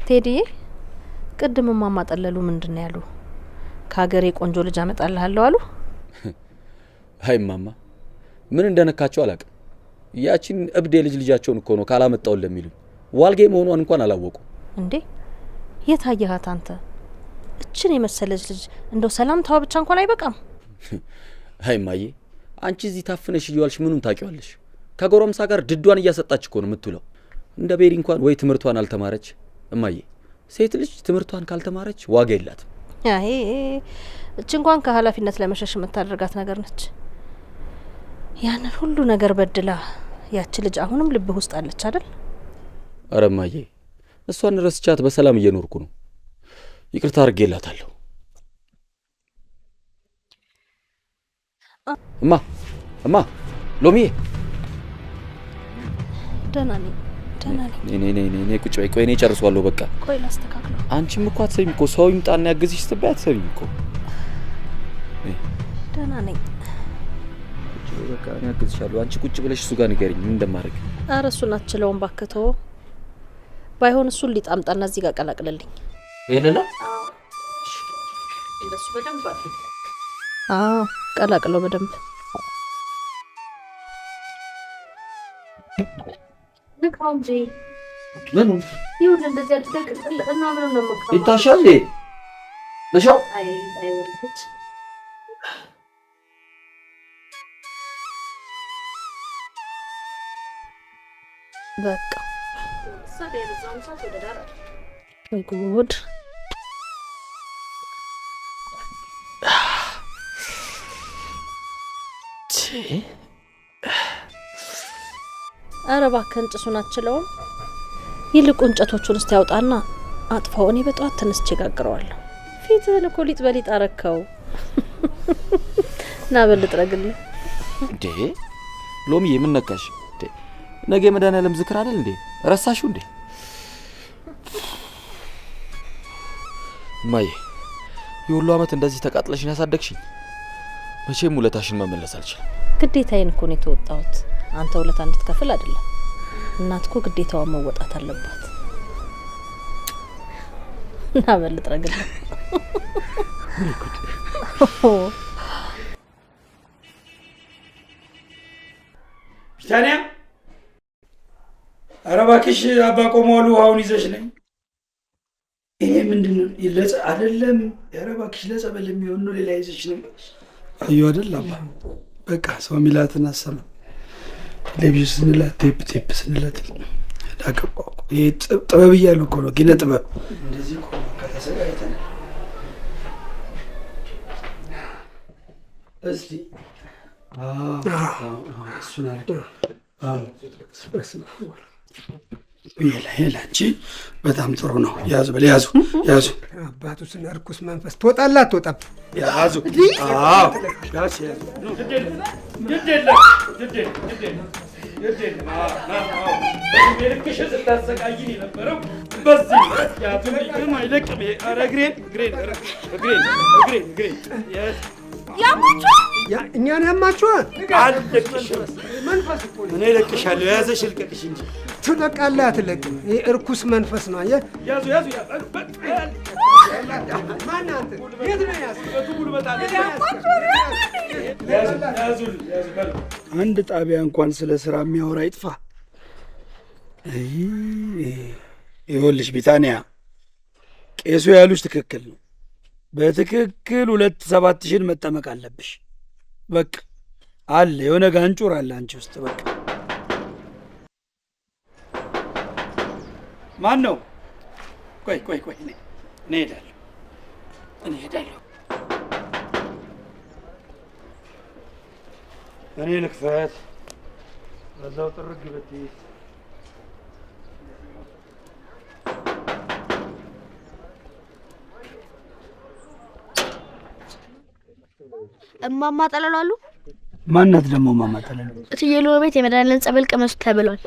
ቴዲዬ ቅድም ማማ ጠለሉ ምንድነው ያሉ? ከሀገሬ ቆንጆ ልጅ አመጣልሃለሁ አሉ። አይ ማማ ምን እንደነካቸው አላውቅም። ያቺን እብድ የልጅ ልጃቸውን እኮ ነው ካላመጣው ለሚሉኝ። ዋልጌ መሆኗን እንኳን አላወቁ። እንዴ የታየሃት አንተ? እችን የመሰለች ልጅ እንደው ሰላምታዋ ብቻ እንኳን አይበቃም? አይ ማዬ አንቺ እዚህ ታፍነሽ እየዋልሽ ምኑን ታውቂዋለሽ? ከጎረምሳ ጋር ድዷን እያሰጣች እኮ ነው የምትውለው። እንደ ቤሪ እንኳን ወይ ትምህርቷን አልተማረች። እማዬ ሴት ልጅ ትምህርቷን ካልተማረች ዋጋ የላትም። አይ እች እንኳን ከኃላፊነት ለመሸሽ የምታደርጋት ነገር ነች። ያንን ሁሉ ነገር በድላ ያቺ ልጅ አሁንም ልብ ውስጥ አለች አይደል? አረ እማዬ እሷን ረስቻት በሰላም እየኖርኩ ነው። ይቅርታ አድርጌላታለሁ። እማ ሎሚዬ ደህና ነኝ። እኔ ቁጭ በይ። ቆይ እኔ ጨርሷለሁ በቃ። ቆይ ላስተካክለው። አንቺም እኮ አትሰሚም እኮ ሰው ይምጣና ያግዝሽ ስትባይ አትሰሚም እኮ። ደህና ነኝ። በቃ እኔ አግዝሻለሁ። አንቺ ቁጭ ብለሽ እሱ ጋር ንገሪኝ ምን እንደማደርግ። ኧረ እሱን አትችለውም ባክቶ። ባይሆን እሱን ሊጣምጣና እዚህ ጋር ቀላቅልልኝ። ይሄንና እንደሱ በደንብ አድርግ። አዎ ቀላቅለው በደንብ። ንካውጂ ምን ይሁን እንደዚህ አድርገን እና ምን ነው መጣው? ይታሻል ለሻው አይ ወልኩት። በቃ ሰደ የዛውን ሰዓት ወደ ዳር ወይ ጉድ። ኧረ እባክህን ጭሱን አትችለውም። ይልቁ እንጨቶቹን እስቲ ያውጣና አጥፋው። እኔ በጠዋት ተነስቼ ጋግረዋለሁ። ፊትህን እኮ ሊጥ በሊጥ አረከው። ና በል ልጥረግልህ። እንዴ ሎሚዬ ምን ነካሽ? ነገ መድኃኒዓለም ዝክር አይደል እንዴ? ረሳሽው እንዴ? ማዬ የሁሉ አመት እንደዚህ ተቃጥለሽን ያሳደግሽኝ መቼም ውለታሽን መመለስ አልችልም። ግዴታዬን እኮ ነው የተወጣሁት። አንተ ውለታ እንድትከፍል አይደለም። እናት እኮ ግዴታዋን መወጣት አለባት። ና በል ልጥረግልህ። ቢታንያ ኧረ እባክሽ አባ ቆመዋል። ውሃውን ይዘሽ ነኝ። ይሄ ምንድን ነው? ይለጽ አይደለም። ኧረ እባክሽ ለጸበል የሚሆን ነው። ሌላ ይዘሽ ነኝ። አዩ አይደል አባ በቃ ሰው ሚላትን አሰማ። ቴሌቪዥን ስንላት ቴፕ ስንላት ዳቀቋቁ። ይሄ ጥበብ እያሉ እኮ ነው። ኪነ ጥበብ እንደዚህ እኮ ነው። ከተሰቃይተን እስቲ እሱን አድርገው ይላ አንቺ በጣም ጥሩ ነው። ያዙ በል ያዙ ያዙ። አባቱ ስነ ርኩስ መንፈስ ትወጣላ አትወጣም? ያዙ። አዎ ያዝ ያዝ። ልክሽን ስታሰቃይን የነበረው በዚህ ያዙ። ምንም አይለቅም። ኧረ እግሬን ያማችኋል። እኛን ያማችኋል። አልለቅሽም። መንፈስ እኮ እኔ እለቅሻለሁ። ያዘሽ ልቀቅሽ እንጂ ትለቃለህ አትለቅም። ይሄ እርኩስ መንፈስ ነው። አየህ። ያዙ ማን አንተ? የት ነው ያዝከው? አንድ ጣቢያ እንኳን ስለ ስራ የሚያወራ ይጥፋ። ይኸውልሽ ቢታንያ ቄሱ ያሉሽ ትክክል ነው። በትክክል 2,7,000 መጠመቅ አለብሽ። በቃ አለ የሆነ ጋንጩር አለ አንቺ ውስጥ። በቃ ማን ነው? ቆይ እኔ ሄዳለሁ። እኔ ልክፈት በዛው ጥርግ ብትይ እማማ ጠለሉ አሉ። ማናት ደግሞ እማማ ጠለሉ? እትዬ ሎሚ ቤት የመድኃኒዓለም ጸበል ቅመሱ ተብሏል።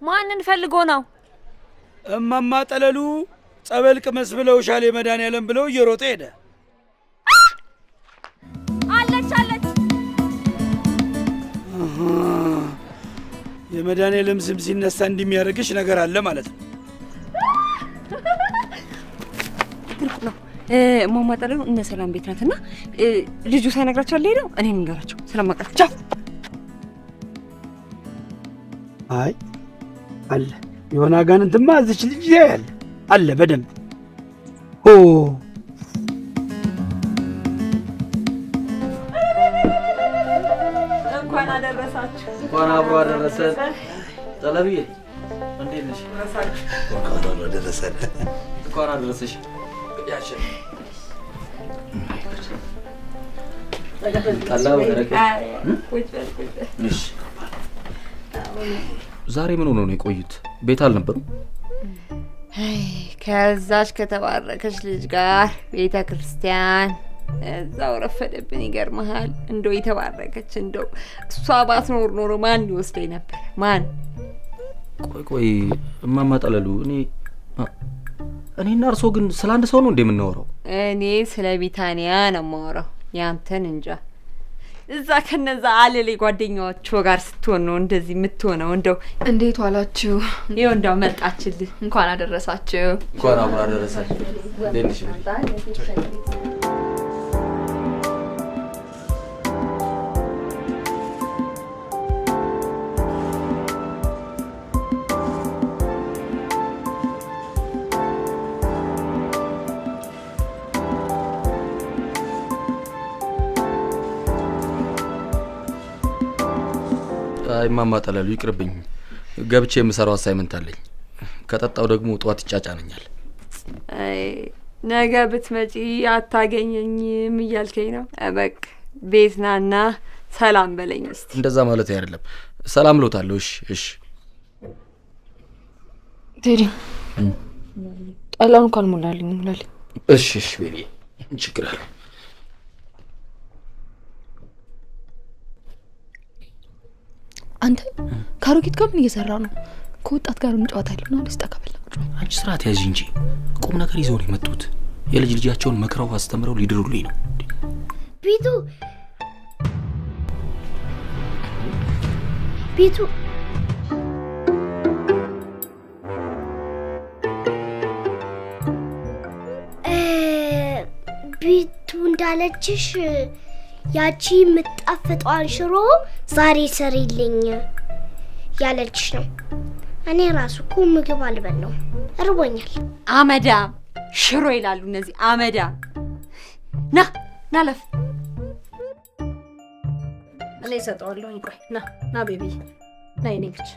ማንን ፈልጎ ነው? እማማ ጠለሉ ጸበል ቅመስ ብለውሻል የመድኃኒዓለም ብለው እየሮጠ ሄደ። አለች የመድኃኒዓለም ስም ሲነሳ እንደሚያደርግሽ ነገር አለ ማለት ነው። ነው ማማጣለው እነ ሰላም ቤት ናትና ልጁ ሳይነግራቸው አልሄደው እኔ እንገራቸው ስለማቀራቸው አይ አለ የሆነ አጋንንትማ እዚች ልጅ ያያል አለ በደንብ ኦ እንኳን አደረሳችሁ። እንኳን አብሮ አደረሰን። ጠለብዬ እንዴት ነሽ? እንኳን አደረሰን። እንኳን አደረሰሽ። ያሽ ዛሬ ምን ሆኖ ነው የቆዩት? ቤት አልነበሩም? አይ ከዛች ከተባረከች ልጅ ጋር ቤተ ክርስቲያን እዛው ረፈደብን። ይገርምሃል እንደው የተባረከች እንደው እሷ ባትኖር ኖሮ ማን ይወስደኝ ነበር? ማን? ቆይ እማማ ጠለሉ እኔና እርሶ ግን ስለ አንድ ሰው ነው እንደምናወራው? እኔ ስለ ቢታንያ ነው የማወራው። ያንተን እንጃ። እዛ ከነዛ አለሌ ጓደኛዎቿ ጋር ስትሆን ነው እንደዚህ የምትሆነው። እንደው እንዴት ዋላችሁ? ይኸው እንደው መጣችልህ። እንኳን አደረሳችሁ። እንኳን አብሮ አደረሳችሁ። እንዴት ነሽ? እማማ ጠለሉ ይቅርብኝ። ገብቼ የምሰራው አሳይመንት አለኝ። ከጠጣው ደግሞ ጧት ይጫጫነኛል። አይ ነገ ብትመጪ አታገኘኝም እያልከኝ ነው? በቃ ቤት ናና ሰላም በለኝ እስቲ። እንደዛ ማለት አይደለም። ሰላም ልዎታለሁ። እሺ እሺ። ቴዲ ጠላውን ካልሞላልኝ ሙላልኝ። እሺ እሺ ቤቢ ችግር አለ። አንተ ካሮጊት ጋር ምን እየሰራ ነው? ከወጣት ጋር እንጫወታለን ነው አልስተካከለ። አንቺ ስርዓት ያዥ እንጂ ቁም ነገር ይዘው ነው የመጡት። የልጅ ልጃቸውን መክረው አስተምረው ሊድሩልኝ ነው። ቢቱ ቢቱ እንዳለችሽ ያቺ የምጣፍጧን ሽሮ ዛሬ ሰሪልኝ ያለችሽ ነው። እኔ ራሱ እኮ ምግብ አልበላው እርቦኛል። አመዳም ሽሮ ይላሉ እነዚህ አመዳም። ና ናለፍ እኔ ሰጠዋለሁ። ቆይ ና ቤቢ ና የኔ ልጅ።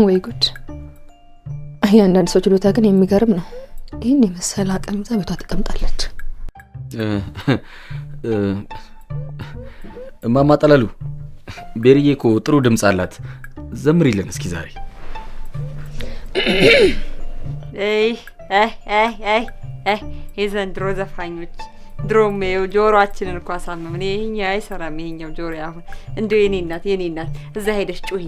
ወይ ጉድ! እያንዳንድ ሰው ችሎታ ግን የሚገርም ነው። ይህን የመሰለ አቅም ይዛ ቤቷ ተቀምጣለች። እማማ ጠለሉ ቤሪዬ እኮ ጥሩ ድምፅ አላት። ዘምሪልን እስኪ ዛሬ። የዘንድሮ ዘፋኞች ድሮም ጆሮአችንን እኮ አሳመምን። ይሄኛው አይሰራም። ይሄኛው ጆሮ አሁን እንደው የኔ እናት እዛ ሄደሽ ጩሂ።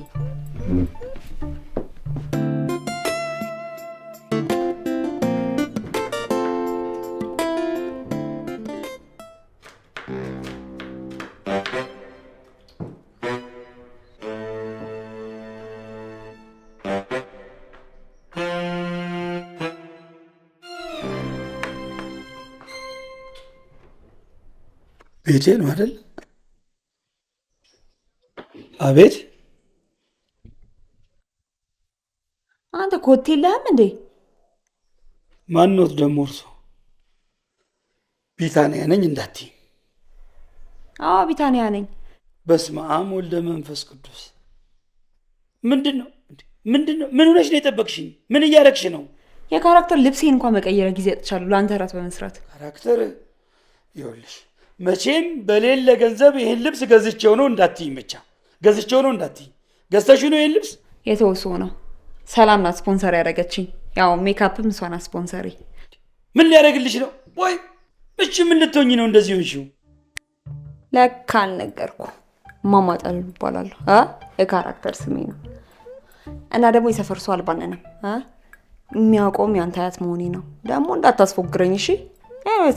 ቤቴ ነው አይደል? አቤት። አንተ ኮቴ የለህም እንዴ? ማንኖት ደግሞ እርሶ? ቢታንያ ነኝ እንዳትዪ። አዎ ቢታንያ ነኝ። በስመ አብ ወልደ መንፈስ ቅዱስ። ምንድን ነው? ምን ሆነሽ ነው የጠበቅሽኝ? ምን እያረግሽ ነው? የካራክተር ልብሴን እንኳን መቀየር ጊዜ አጥቻለሁ ለአንተ ራት በመስራት። ካራክተር ይኸውልሽ፣ መቼም በሌለ ገንዘብ ይሄን ልብስ ገዝቼው ነው እንዳትዪ። ብቻ ገዝቼው ነው እንዳትዪ። ገዝተሽው ነው ይሄን ልብስ? የተወሰው ነው። ሰላም ናት ስፖንሰር ያደረገችኝ። ያው ሜካፕም እሷ ናት ስፖንሰሪ። ምን ሊያደርግልሽ ነው? ወይ እሺ ምን ልትሆኚ ነው እንደዚህ ሆንሽው? ለካ አልነገርኩ። እማማ ጠለሉ እባላለሁ። የካራክተር ስሜ ነው። እና ደግሞ የሰፈር ሰው አልባነንም። የሚያውቀውም ያንተ አያት መሆኔ ነው። ደግሞ እንዳታስፎግረኝ እሺ።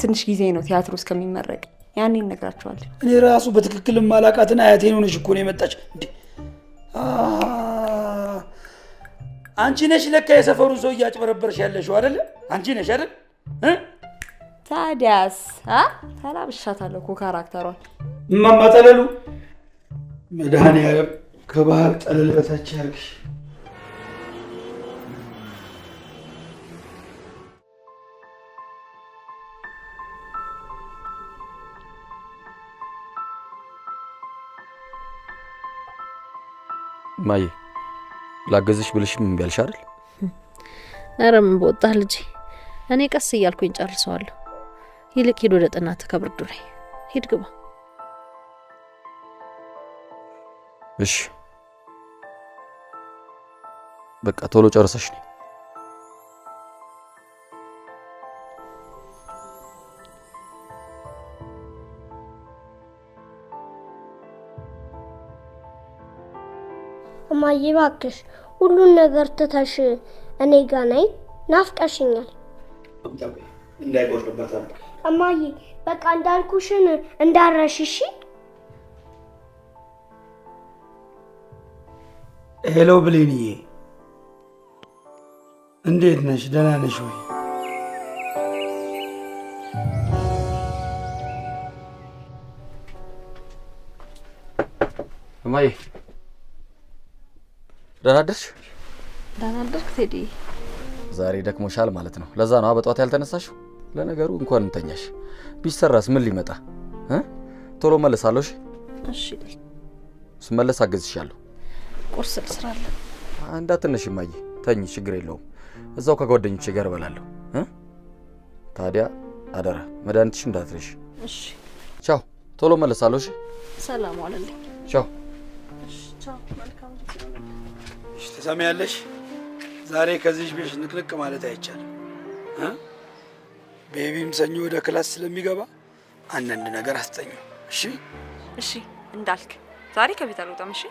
ትንሽ ጊዜ ነው ቲያትሩ እስከሚመረቅ። ያኔ እነግራቸዋለሁ። እኔ ራሱ በትክክል ማላቃትን አያቴን ሆነሽ እኮ ነው የመጣች እንዴ? አንቺ ነሽ ለካ የሰፈሩን ሰው እያጭበረበርሽ ያለሽው አይደለ? አንቺ ነሽ አይደል? ታዲያስ ተላብሻታለሁ እኮ ካራክተሯን። እማማ ጠለሉ መድኃኒዓለም ከባህር ጠለል በታች ያርግሽ። ማዬ ላገዝሽ ብልሽ ምን ቢያልሽ አይደል? ኧረ ምን በወጣህ ልጄ፣ እኔ ቀስ እያልኩኝ ጨርሰዋለሁ። ይልቅ ሂድ ወደ ጥናት ከብርዱ ላይ ሂድ ግባ። እሺ በቃ ቶሎ ጨርሰሽ ነኝ። እማዬ እባክሽ ሁሉን ነገር ትተሽ እኔ ጋር ነይ፣ ናፍቀሽኛል። እንዳይቆርጥባት እማዬ በቃ እንዳልኩሽን እንዳረሽ እሺ? ሄሎ ብሌንዬ፣ እንዴት ነሽ? ደህና ነሽ ወይ? እማዬ ደህና አደርሽ? ደህና አደርክ ቴዲ? ዛሬ ደክሞሻል ማለት ነው። ለዛ ነው በጧት ያልተነሳሽው። ለነገሩ እንኳን እንተኛሽ። ቢሰራስ ምን ሊመጣ? ቶሎ መለሳለሁ። እሺ ስመለስ አገዝሻለሁ። ቁርስ ልስራለሁ። እንዳትነሽ እማዬ፣ ተኝ፣ ችግር የለውም። እዛው ከጓደኞቼ ጋር እበላለሁ። ታዲያ አደራ መድኃኒትሽ እንዳትረሽ። እሺ ቻው፣ ቶሎ መለሳለሁ። እሺ ሰላም ዋለልኝ። ቻው። እሺ ቻው። መልካም ጊዜ። እሺ ትሰሚያለሽ? ዛሬ ከዚህ ቤት ንቅንቅ ማለት አይቻልም። ቤቢም ሰኞ ወደ ክላስ ስለሚገባ አንዳንድ ነገር አስጠኙ። እሺ እሺ እንዳልክ ዛሬ ከቤት አልወጣም። እሺ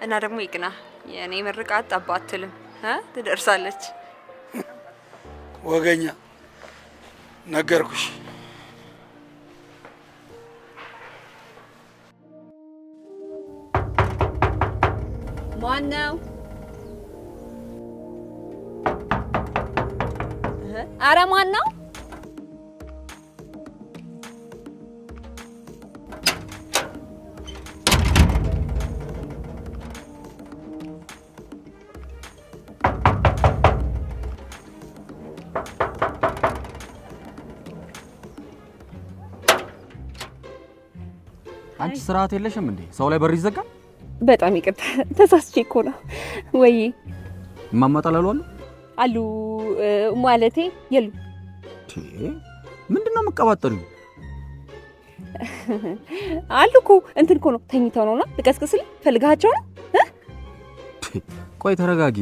እና ደግሞ ይቅና የኔ ምርቃት ጠባ አትልም። ትደርሳለች። ወገኛ ነገርኩሽ። ማን ነው? አረ ማን ነው? አንቺ ስርዓት የለሽም እንዴ? ሰው ላይ በር ይዘጋል? በጣም ይቅርታ ተሳስቼ እኮ ነው። ወይ እማማ ጠለሉ አሉ ማለቴ የሉ። ምንድነው መቀባጠሪው? አሉ እኮ እንትን እኮ ነው ተኝተው ነውና ልቀስቅስልኝ ፈልጋቸው ነው። ቆይ ተረጋጊ።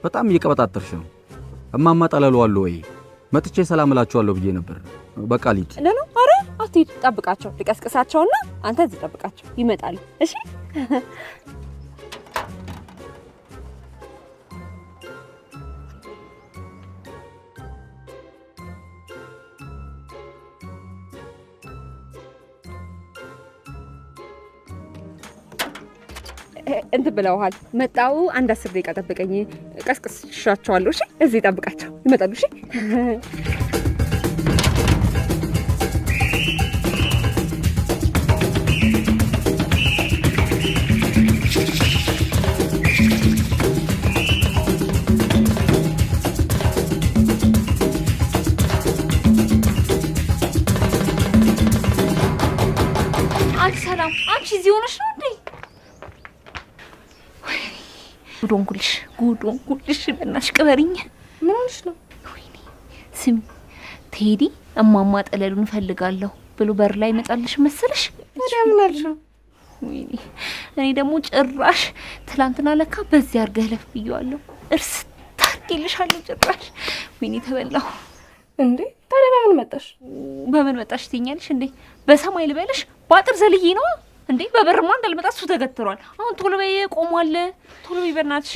በጣም እየቀበጣጠርሽ ነው። እማማ ጠለሉ አሉ ወይ? መጥቼ ሰላም እላችኋለሁ ብዬ ነበር። በቃ ልሂድ። ኖ አረ አትሂድ፣ ጠብቃቸው። ልቀስቅሳቸውና አንተ እዚህ ጠብቃቸው፣ ይመጣሉ። እሺ እንትን ብለውሃል። መጣው አንድ 10 ደቂቃ ጠብቀኝ፣ ቀስቅስሻቸዋለሁ። እሺ እዚህ ጠብቃቸው፣ ይመጣሉ። እሺ ሰላም፣ አንቺ እዚህ ሆነሽ ነው እንዴ? ጉዶንኩልሽ በእናትሽ ቅበሪኝ። ምን ሆነሽ ነው? ወይኔ ስሚ፣ ቴዲ እማማ ጠለሉን ፈልጋለሁ ብሎ በር ላይ መጣልሽ መሰለሽ? ታዲያ ምን አልሽው? ወይኔ እኔ ደግሞ ጭራሽ ትላንትና ለካ በዚህ አድርገህ ለፍ ብዬዋለሁ። እርስ ታርቂልሻለሁ ጭራሽ። ወይኔ ተበላሁ እንዴ። ታዲያ በምን መጣሽ? በምን መጣሽ ትይኛለሽ እንዴ? በሰማይ ልበልሽ? ባጥር ዘልዬ ነው እንዴ? በበርማ እንዳልመጣ እሱ ተገትሯል። አሁን ቶሎ በይ፣ ቆሟል። ቶሎ በይ በእናትሽ።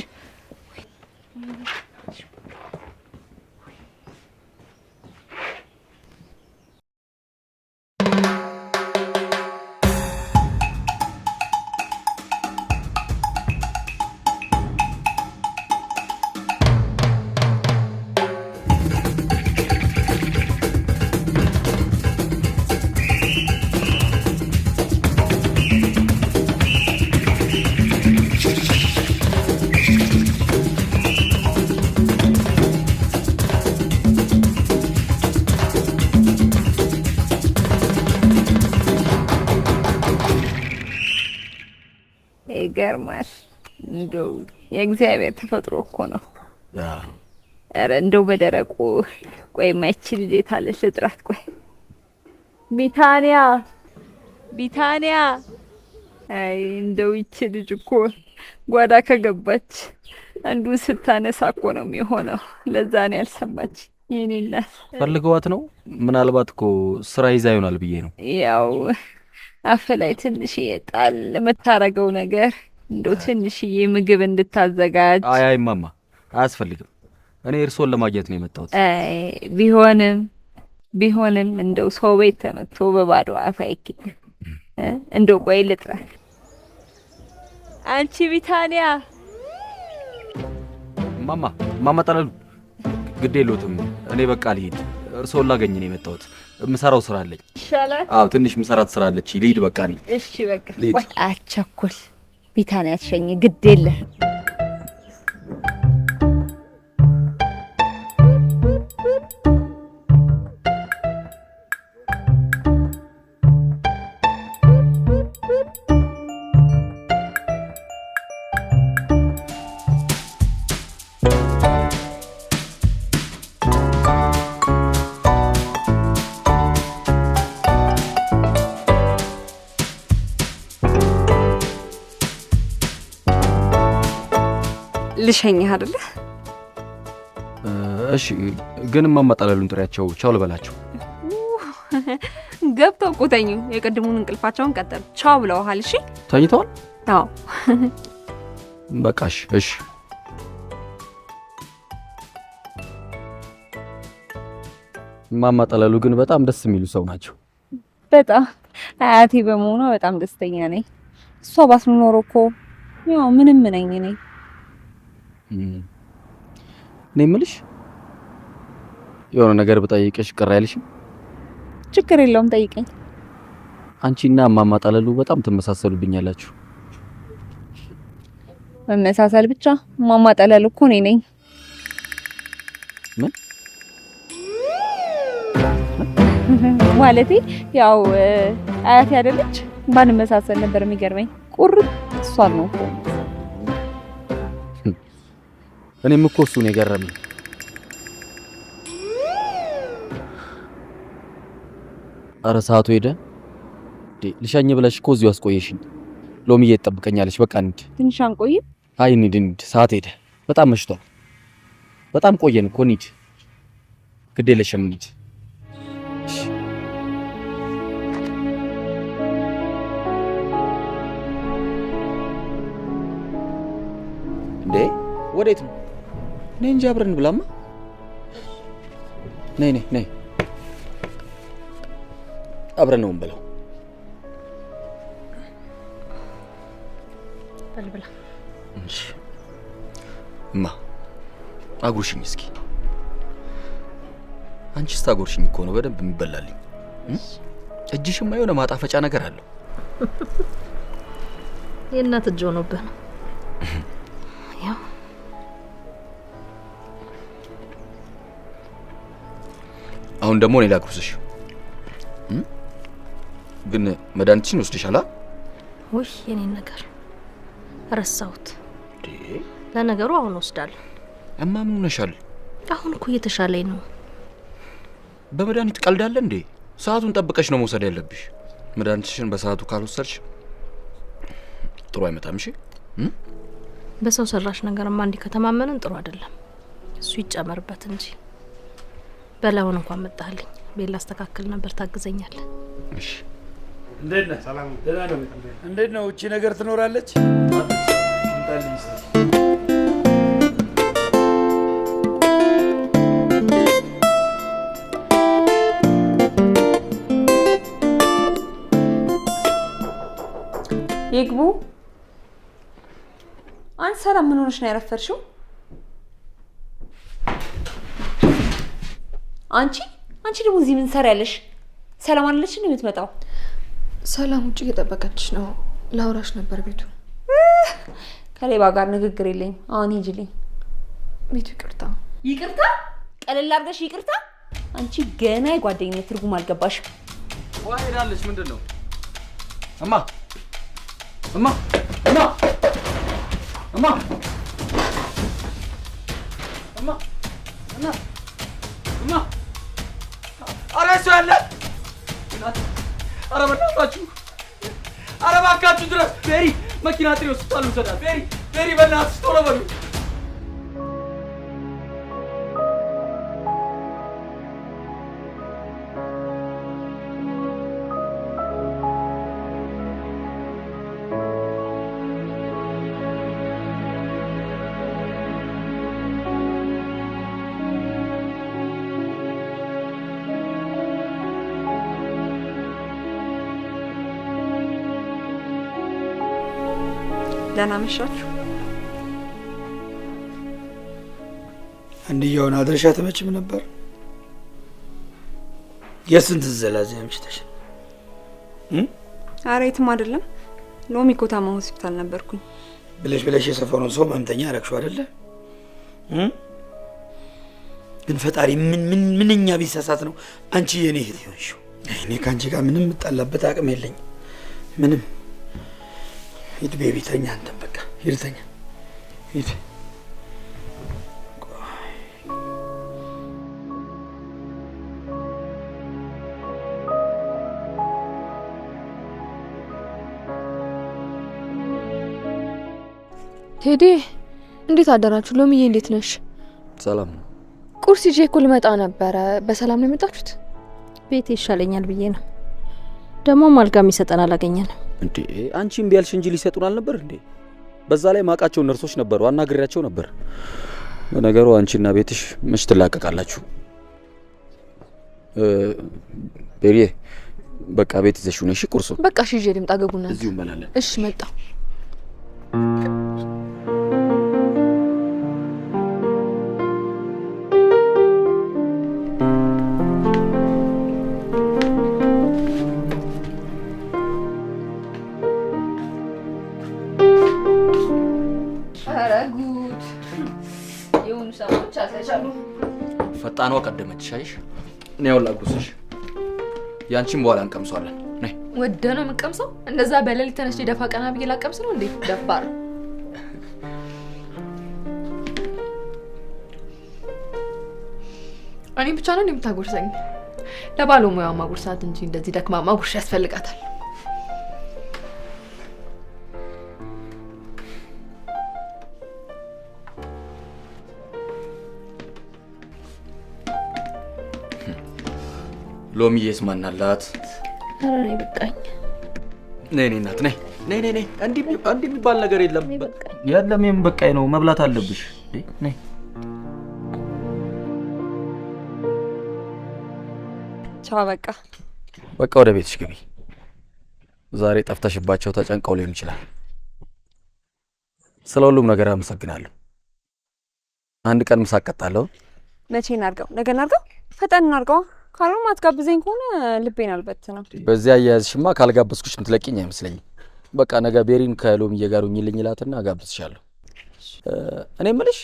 ይገርማል። እንደው የእግዚአብሔር ተፈጥሮ እኮ ነው። ኧረ እንደው በደረቁ ቆይ ማይችል ልጅ አለች ልጥራት። ቆይ ቢታንያ አይ እንደው ይቺ ልጅ እኮ ጓዳ ከገባች አንዱን ስታነሳ እኮ ነው የሚሆነው። ለዛ ነው ያልሰማች። የኔ እናት ፈልገዋት ነው። ምናልባት እኮ ስራ ይዛ ይሆናል ብዬ ነው። ያው አፈላይ ትንሽዬ ጣል የምታረገው ነገር እንደው ትንሽዬ ምግብ እንድታዘጋጅ። አይ ማማ አያስፈልግም። እኔ እርሶን ለማግኘት ነው የመጣሁት። አይ ቢሆንም እንደው ሰው ቤት ተመቶ በባዶ አፍ አይኪድ። እንደው ቆይ ልጥራት። አንቺ ቢታንያ ማማ ጠለሉ ግድ የለዎትም። እኔ በቃ ልሂድ። እርሶን ላገኝ ነው የመጣሁት። የምሰራው ስራ አለኝ። ይሻላል። አዎ ትንሽ ምሰራት ስራ አለች። ልሂድ በቃ ነኝ። እሺ በቃ ቆይ አቸኩል። ቢታንያ ትሸኝ ግድ የለ። ልሸኝህ አይደለ? እሺ ግን ማማጣለሉን ጥሪያቸው ቻው ልበላቸው። ገብተው እኮ ተኙ። የቅድሙን እንቅልፋቸውን ቀጠሉ። ቻው ብለውሃል። እሺ ተኝተዋል? አዎ በቃሽ። እሺ ማማጣለሉ ግን በጣም ደስ የሚሉ ሰው ናቸው። በጣም አያቴ በመሆኗ በጣም ደስተኛ ነኝ። እሷ ባትኖር ኖሮ እኮ ያው ምንም ነኝ ነኝ። እኔ የምልሽ የሆነ ነገር ብጠይቅሽ ቅር አይልሽም? ችግር የለውም ጠይቀኝ። አንቺና ማማጣለሉ በጣም ትመሳሰሉብኛላችሁ። መመሳሰል ብቻ? ማማጣለሉ እኮ እኔ ነኝ። ምን ማለቴ ያው አያቴ አይደለች? ባንመሳሰል ነበር የሚገርመኝ። ቁርጥ እሷን ነው እኮ። እኔም እኮ እሱ ነው የገረመኝ። ኧረ ሰዓቱ ሄደ። ልሻኝ ብለሽ እኮ እዚሁ አስቆየሽኝ። ሎሚዬ ትጠብቀኛለች። በቃ እንሂድ። ትንሽ አንቆይም? አይ እንሂድ። ሰዓት ሄደ። በጣም መሽቷል። በጣም ቆየን እኮ። እንሂድ። ግድ የለሽም እንሂድ። እንዴ ወዴት ነው? ነይ እንጂ አብረን ብላማ። ነይ አብረን ነው እንበላው። በልብላ። እሺ እማ አጉርሽኝ እስኪ። አንቺስ ታጎርሽኝ እኮ ነው በደንብ የሚበላልኝ። እጅሽማ የሆነ ማጣፈጫ ነገር አለው። የእናት እጅ ሆኖብህ ነው። ያው አሁን ደግሞ እኔ ላጉርስሽ። ግን መድኃኒትሽን ወስደሻል? ውይ የኔን ነገር ረሳሁት። ለነገሩ አሁን ወስዳለሁ። እማ ምን ሆነሻል? አሁን እኮ እየተሻለኝ ነው። በመድኃኒት ቀልዳለ እንዴ? ሰዓቱን ጠብቀሽ ነው መውሰድ ያለብሽ። መድኃኒትሽን በሰዓቱ ካልወሰድሽ ጥሩ አይመጣም። እሺ በሰው ሰራሽ ነገርማ እንዲህ ከተማመንን ጥሩ አይደለም። እሱ ይጨመርበት እንጂ። በላውን እንኳን መጣልኝ። ቤት ላስተካክል ነበር። ታግዘኛለህ? እሺ እንዴት ነህ? ሰላም ደህና ነው። እንዴት ነው? እቺ ነገር ትኖራለች? ይግቡ። አንተ ሰላም ምን ሆነሽ ነው ያረፈርሽው? አንቺ ደግሞ እዚህ ምን ሰሪያለሽ? ሰላም አለች ነው የምትመጣው? ሰላም ውጭ እየጠበቀችሽ ነው። ላውራሽ ነበር ቤቱ። ከሌባ ጋር ንግግር የለኝ። አሁን ሂጂልኝ። ቤቱ ይቅርታ። ቀለል አድርገሽ ይቅርታ። አንቺ ገና የጓደኝነት ትርጉም አልገባሽም። ዋ ሄዳለች። ምንድነው? እማ ኧረ እሱ ያለ ኧረ በእናታችሁ ኧረ እባካችሁ ድረስ ቤሪ መኪና ጥሪ ሆስፒታል ውሰዳት ቤሪ በእናትሽ ቶሎ በሉ ደህና መሻችሁ። አንድያውን አድረሻ ተመችም ነበር። የስንት ዘላዚያ ምሽተሽ? ኧረ የትም አይደለም። ሎሚ ኮታማ ሆስፒታል ነበርኩኝ። ብለሽ የሰፈሩን ሰው መምተኛ አረግሽው አይደለ? ግን ፈጣሪ ምንኛ ቢሳሳት ነው አንቺ የኔ እህት ይሆንሽው። እኔ ካንቺ ጋር ምንም የምጣላበት አቅም የለኝም። ምንም ሂድ ቤቢ ተኛ። አንተ በቃ ሂድ ተኛ ሂድ። ቴዲ እንዴት አደራችሁ? ሎሚዬ እንዴት ነሽ? ሰላም ነው። ቁርስ ይዤ እኮ ልመጣ ነበረ። በሰላም ነው የመጣችሁት? ቤት ይሻለኛል ብዬ ነው። ደግሞ ማልጋም ይሰጠን አላገኘንም። እንዴ አንቺ እምቢ ያልሽ እንጂ ሊሰጡን አልነበር እንዴ? በዛ ላይ ማቃቸው ነርሶች ነበሩ፣ አናግሬያቸው ነበር። በነገሩ አንቺና ቤትሽ መች ትላቀቃላችሁ? ቤሪዬ በቃ ቤት ይዘሽ ነሽ ቁርሱ። በቃ እሺ ይዤ ልምጣ። ገቡና እዚሁ እንበላለን። እሺ መጣ። ፈጣኗ ቀደመች። ሻይሽ እኔ ያው ላጉስሽ፣ ያንቺም በኋላ እንቀምሷለን። ነይ። ወደ ነው የምንቀምሰው? እንደዛ በሌሊት ተነስቼ ደፋ ቀና ብዬ ላቀምስ ነው እንዴ? ደፋር። እኔ ብቻ ነው የምታጎርሰኝ? ለባለሙያው ማጉርሳት እንጂ እንደዚህ ደክማ ማጉርሽ ያስፈልጋታል። ሎሚዬስ ማናላት? ኧረ ነይ በቃኝ። ነይ እናት ነይ ነይ ነይ። እንዲህ የሚባል ነገር የለም። የለም የምን በቃኝ ነው፣ መብላት አለብሽ። ነይ። ቻው በቃ ወደ ቤትሽ ግቢ። ዛሬ ጠፍተሽባቸው ተጨንቀው ሊሆን ይችላል። ስለ ሁሉም ነገር አመሰግናለሁ። አንድ ቀን ምሳ አቀጣለሁ። መቼ እናድርገው? ነገ እናድርገው? ፈጠን እናድርገው። ካልሆነ ማትጋብዘኝ ከሆነ ልቤን አልበትነው። በዚያ አያያዝሽማ ካልጋበዝኩሽ ምትለቂኝ አይመስለኝም። በቃ ነገ ቤሪን ከሎሚዬ ጋር ሁኚልኝ እላትና አጋብዝሻለሁ። እኔ የምልሽ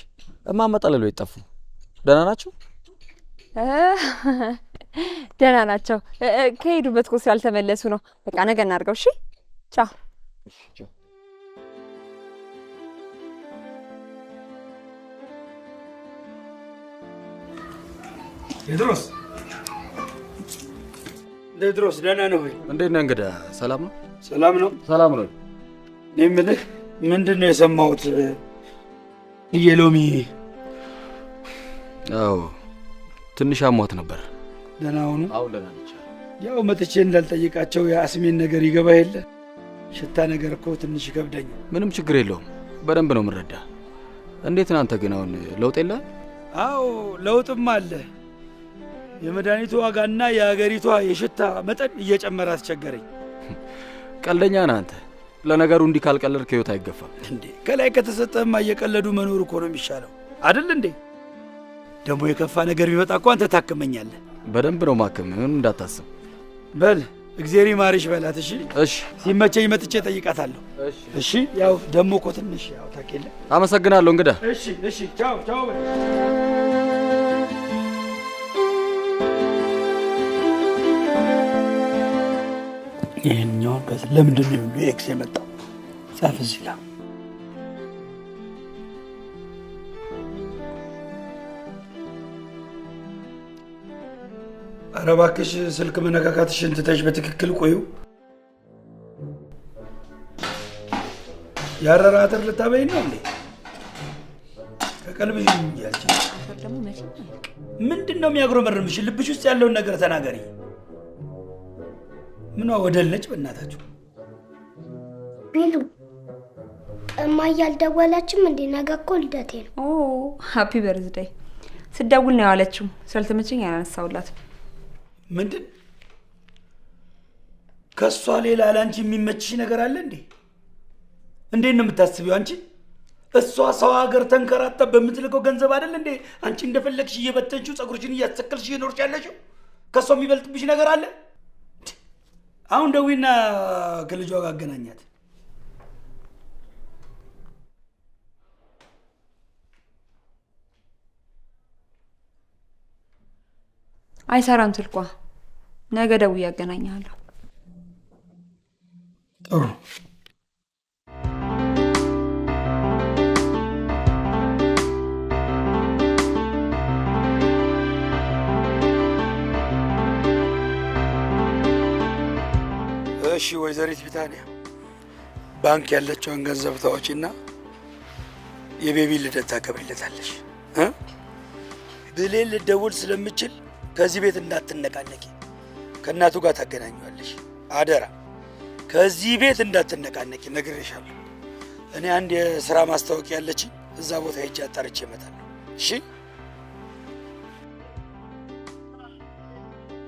እማማ ጠለሎ የጠፉ ደህና ናቸው? ደህና ናቸው። ከሄዱበት እኮ ስላልተመለሱ ነው። በቃ ነገ እናድርገው። እሺ ቻው። ቴድሮስ ደህና ነው ወይ? እንዴት ነህ እንግዳ? ሰላም ነው? ሰላም ነው። ሰላም ነው። እኔ የምልህ ምንድን ነው የሰማሁት? የሎሚ አዎ ትንሽ አሟት ነበር። ደህና ሆኑ? አዎ ደህና ነች። ያው መጥቼ እንዳልጠይቃቸው የአስሜን ነገር ይገባ የለ ሽታ ነገር እኮ ትንሽ ይከብደኝ። ምንም ችግር የለውም፣ በደንብ ነው የምረዳ። እንዴት ነህ አንተ ግን? አሁን ለውጥ የለ? አዎ ለውጥም አለ። የመድኃኒቱ ዋጋና የሀገሪቷ የሽታ መጠን እየጨመረ አስቸገረኝ። ቀልደኛ ነህ አንተ። ለነገሩ እንዲህ ካልቀለድክ ህይወት አይገፋም እንዴ። ከላይ ከተሰጠህማ እየቀለዱ መኖር እኮ ነው የሚሻለው አይደል እንዴ? ደግሞ የከፋ ነገር ቢመጣ እኮ አንተ ታክመኛለህ። በደንብ ነው ማከም፣ ምንም እንዳታስብ። በል እግዚአብሔር ይማርሽ በላት። እሺ እሺ፣ ሲመቸኝ መጥቼ ጠይቃታለሁ። እሺ ያው ደግሞ እኮ ትንሽ ያው ታውቂያለህ። አመሰግናለሁ እንግዳ። እሺ እሺ፣ ቻው ቻው። ይሄኛው ለምንድን ነው ኤክስ የመጣው? ጻፍ እዚህ ጋር። ኧረ እባክሽ ስልክ መነካካትሽን ትተሽ በትክክል ቆዩ። ያረረ አጥር ልታበይ ነው እንዴ? ከቀልብሽ እንጂ ምንድን ነው የሚያጉረመርምሽ? ልብሽ ውስጥ ያለውን ነገር ተናገሪ። ምኗ ወደለች በእናታችሁ? ቢሉ እማዬ አልደወለችም እንዴ? ነገ እኮ ልደቴ ነው። ኦ ሃፒ በርዝዴይ። ስደውል ነው ያለችው። ስልትመቸኝ ያላነሳውላትም። ምንድን ከሷ ሌላ ላንቺ የሚመችሽ ነገር አለ እንዴ? እንዴት ነው የምታስቢው አንቺ? እሷ ሰው ሀገር ተንከራታ በምትልከው ገንዘብ አይደል እንዴ አንቺ እንደፈለግሽ እየበተንሽው ጸጉርሽን እያተሰከልሽ እየኖርሽ ያለሽው? ከሷ የሚበልጥብሽ ነገር አለ? አሁን ደዊና ከልጇ ጋር አገናኛት። አይሰራም ስልኳ። ነገ ደውዬ ያገናኛለሁ። ጥሩ። እሺ ወይዘሪት ቢታንያ ባንክ ያለችውን ገንዘብ ታወጪና የቤቢ ልደት ታከብሪለታለሽ። ብሌን ልደውል ስለምችል ከዚህ ቤት እንዳትነቃነቂ፣ ከእናቱ ጋር ታገናኘዋለሽ። አደራ ከዚህ ቤት እንዳትነቃነቂ ነግሬሻለሁ። እኔ አንድ የሥራ ማስታወቂያ ያለችኝ እዛ ቦታ ሄጄ አጣርቼ እመጣለሁ። እሺ?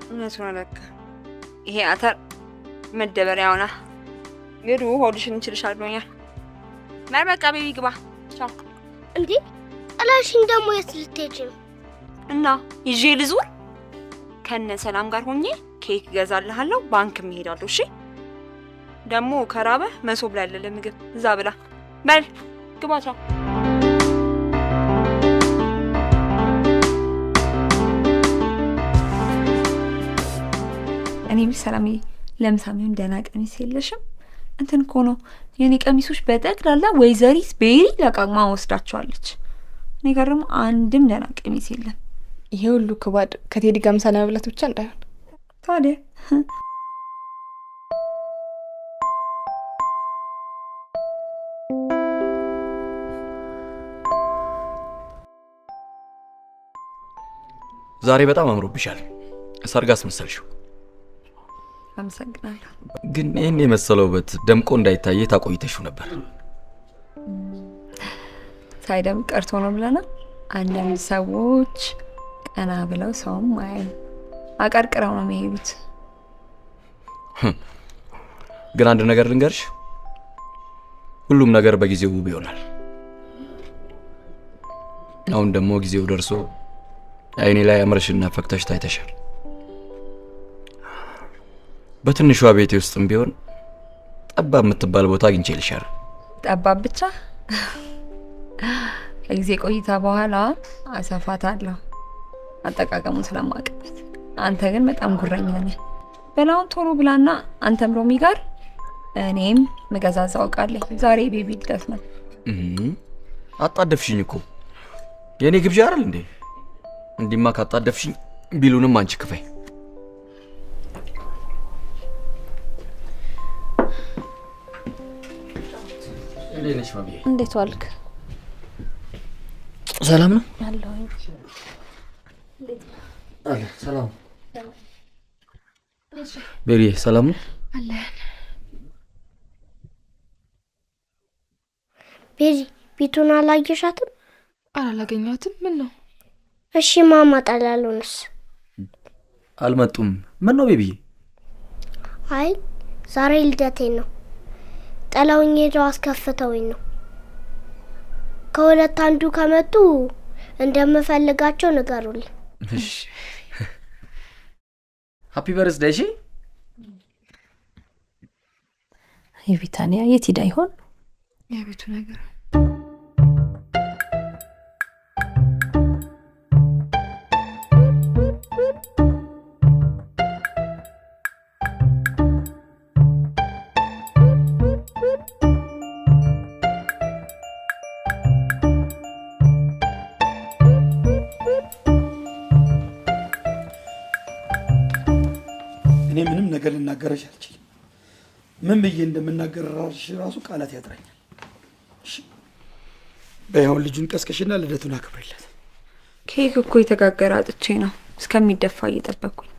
እውነት ነው ለካ ይሄ አተር መደበሪያ ሆና ግዱ ሆድሽን እንችልሻል ብሎኛል። በቃ ቤቢ ግባ። ቻው። እንዴ ጥላሽኝ ደግሞ የት ልትሄጂ ነው? እና ይዤ ልዙር? ከነ ሰላም ጋር ሆኜ ኬክ ገዛልሃለሁ፣ ባንክ እሄዳለሁ። እሺ? ደግሞ ከራበ መሶብ ላይ ያለ ምግብ እዛ ብላ። በል ግባ። ቻው። እኔ ሰላምዬ ለምሳሚውን ደህና ቀሚስ የለሽም? እንትን እኮ ነው የኔ ቀሚሶች በጠቅላላ ወይዘሪት ቤሪ ለቃቅማ ወስዳቸዋለች። እኔ ጋር ደግሞ አንድም ደህና ቀሚስ የለም። ይሄ ሁሉ ክባድ ከቴዲ ጋር ምሳ ለመብላት ብቻ እንዳይሆን ታዲያ ዛሬ በጣም አምሮብሻል። ሰርግ አስመሰልሽው። አመሰግናለሁ። ግን ይህን የመሰለው ውበት ደምቆ እንዳይታየ ታቆይተሽው ነበር። ሳይደምቅ ቀርቶ ነው ብለና አንዳንድ ሰዎች ቀና ብለው ሰውም አያዩ አቀርቅረው ነው የሚሄዱት። ግን አንድ ነገር ልንገርሽ፣ ሁሉም ነገር በጊዜው ውብ ይሆናል። አሁን ደግሞ ጊዜው ደርሶ አይኔ ላይ አምረሽና ፈክተሽ ታይተሻል። በትንሿ ቤቴ ውስጥም ቢሆን ጠባብ የምትባል ቦታ አግኝቼልሻል። ጠባብ ብቻ ከጊዜ ቆይታ በኋላ አሰፋታለሁ አጠቃቀሙን ስለማውቅበት። አንተ ግን በጣም ጉረኛ ነህ። በላውን ቶሎ ብላና አንተም ሮሚ ጋር እኔም መገዛዛው አውቃለሁ። ዛሬ ቤቢ ልደት ነው። አጣደፍሽኝ እኮ የኔ ግብዣ አይደል እንዴ? እንዲማ ካጣደፍሽኝ ቢሉንም አንቺ ክፈይ። እንዴት ማሚ? እንዴት ዋልክ? ሰላም ነው ያለው አለ። ሰላም ቤሪ፣ ሰላም ነው አለ። ቤሪ ቢቱን አላየሻትም? አላገኘኋትም። ምን ነው? እሺ ማማ ጠላሉንስ? አልመጡም። ምን ነው ቤቢዬ? አይ ዛሬ ልደቴ ነው። ጠላውኝ ሄደው አስከፍተውኝ ነው። ከሁለት አንዱ ከመጡ እንደምፈልጋቸው ንገሩልኝ። እሺ ሃፒ በርዝዴይ። እሺ የቢታንያ የት ሄዳ ይሆን? የቤቱ ነገር ልናገርሽ አልችልም። ምን ብዬ እንደምናገርሽ ራሱ ቃላት ያጥረኛል። እሺ በይሁን ልጁን ቀስቀሽና ልደቱን አክብሪለት። ኬክ እኮ የተጋገረ አጥቼ ነው እስከሚደፋ እየጠበቅኩኝ።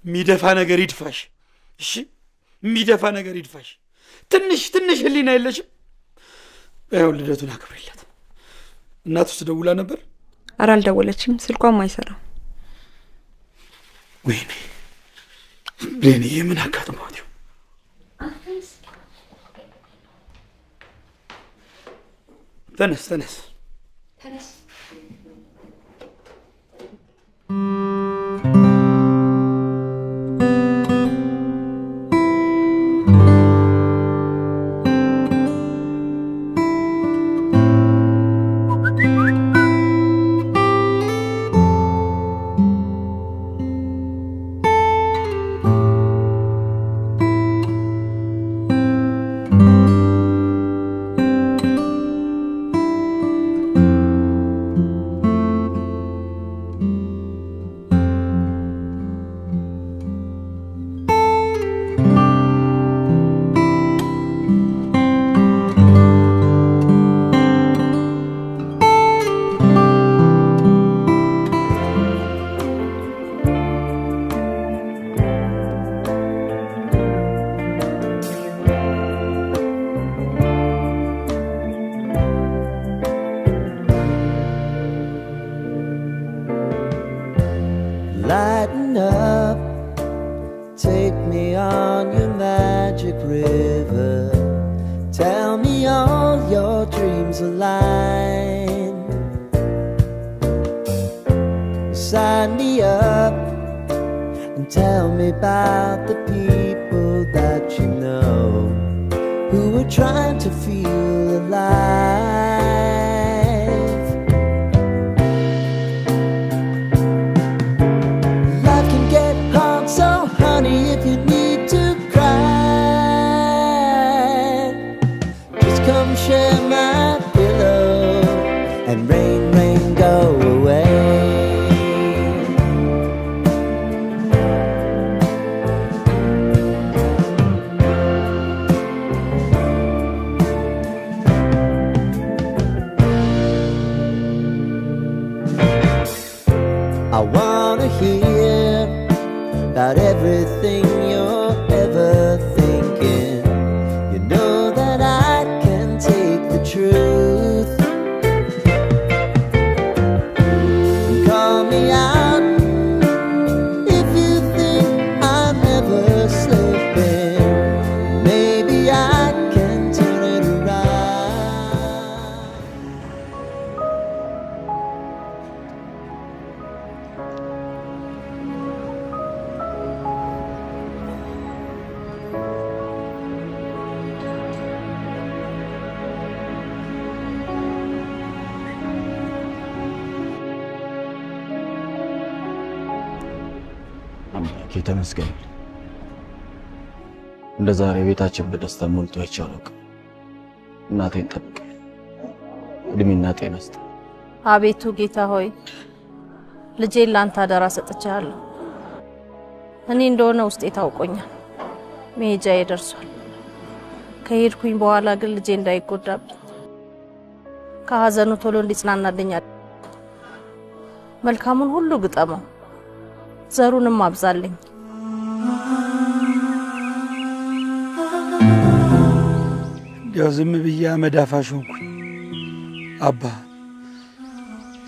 የሚደፋ ነገር ይድፋሽ። እሺ የሚደፋ ነገር ይድፋሽ። ትንሽ ህሊና የለሽም? በይሁን ልደቱን አክብሪለት። እናቱስ ደውላ ነበር? ኧረ አልደወለችም፣ ስልኳም አይሰራም። ወይኔ ብሌን የምን አጋጥሟት ይሁን? ተነስ Lighten up, take me on your magic river. Tell me all your dreams align. Sign me up and tell me about the people that you know who are trying to feel alive. So honey, if you need to cry, just come share my pillow and rain, go away. I wanna hear about everything you're ever thinking. You know that I can take the truth. Call me out if you think I'm never slipping. Maybe I can turn it around. አምላኬ ተመስገን። እንደ ዛሬ ቤታችን በደስታ ሞልቶ አይቻለቅ። እናቴን ጠብቅ፣ እድሜና ጤና ስጥ። አቤቱ ጌታ ሆይ ልጄን ላንተ አደራ ሰጥቻለሁ። እኔ እንደሆነ ውስጤ ታውቆኛል። መሄጃዬ ደርሷል። ከሄድኩኝ በኋላ ግን ልጄ እንዳይጎዳብኝ ከሀዘኑ ቶሎ እንዲጽናናልኝ መልካሙን ሁሉ ግጠመው፣ ዘሩንም አብዛልኝ። ያው ዝም ብዬ አመዳፋሽ ሆንኩኝ። አባ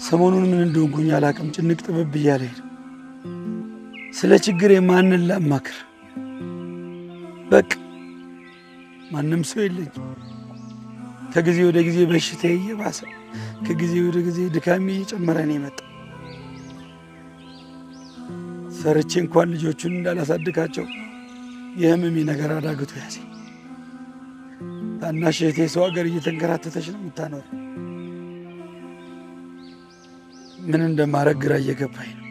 ሰሞኑን ምን እንደሆንኩኝ አላቅም። ጭንቅ ጥብብ እያለኝ ስለ ችግሬ ማንን ላማክር? በቃ ማንም ሰው የለኝም። ከጊዜ ወደ ጊዜ በሽታዬ እየባሰ ከጊዜ ወደ ጊዜ ድካሜ እየጨመረ ነው የመጣው። ሰርቼ እንኳን ልጆቹን እንዳላሳድጋቸው የህመሜ ነገር አዳግቶ ያዘኝ። ታናሽ እህቴ ሰው ሀገር እየተንከራተተች ነው የምታኖር። ምን እንደማረግ ግራ እየገባኝ ነው።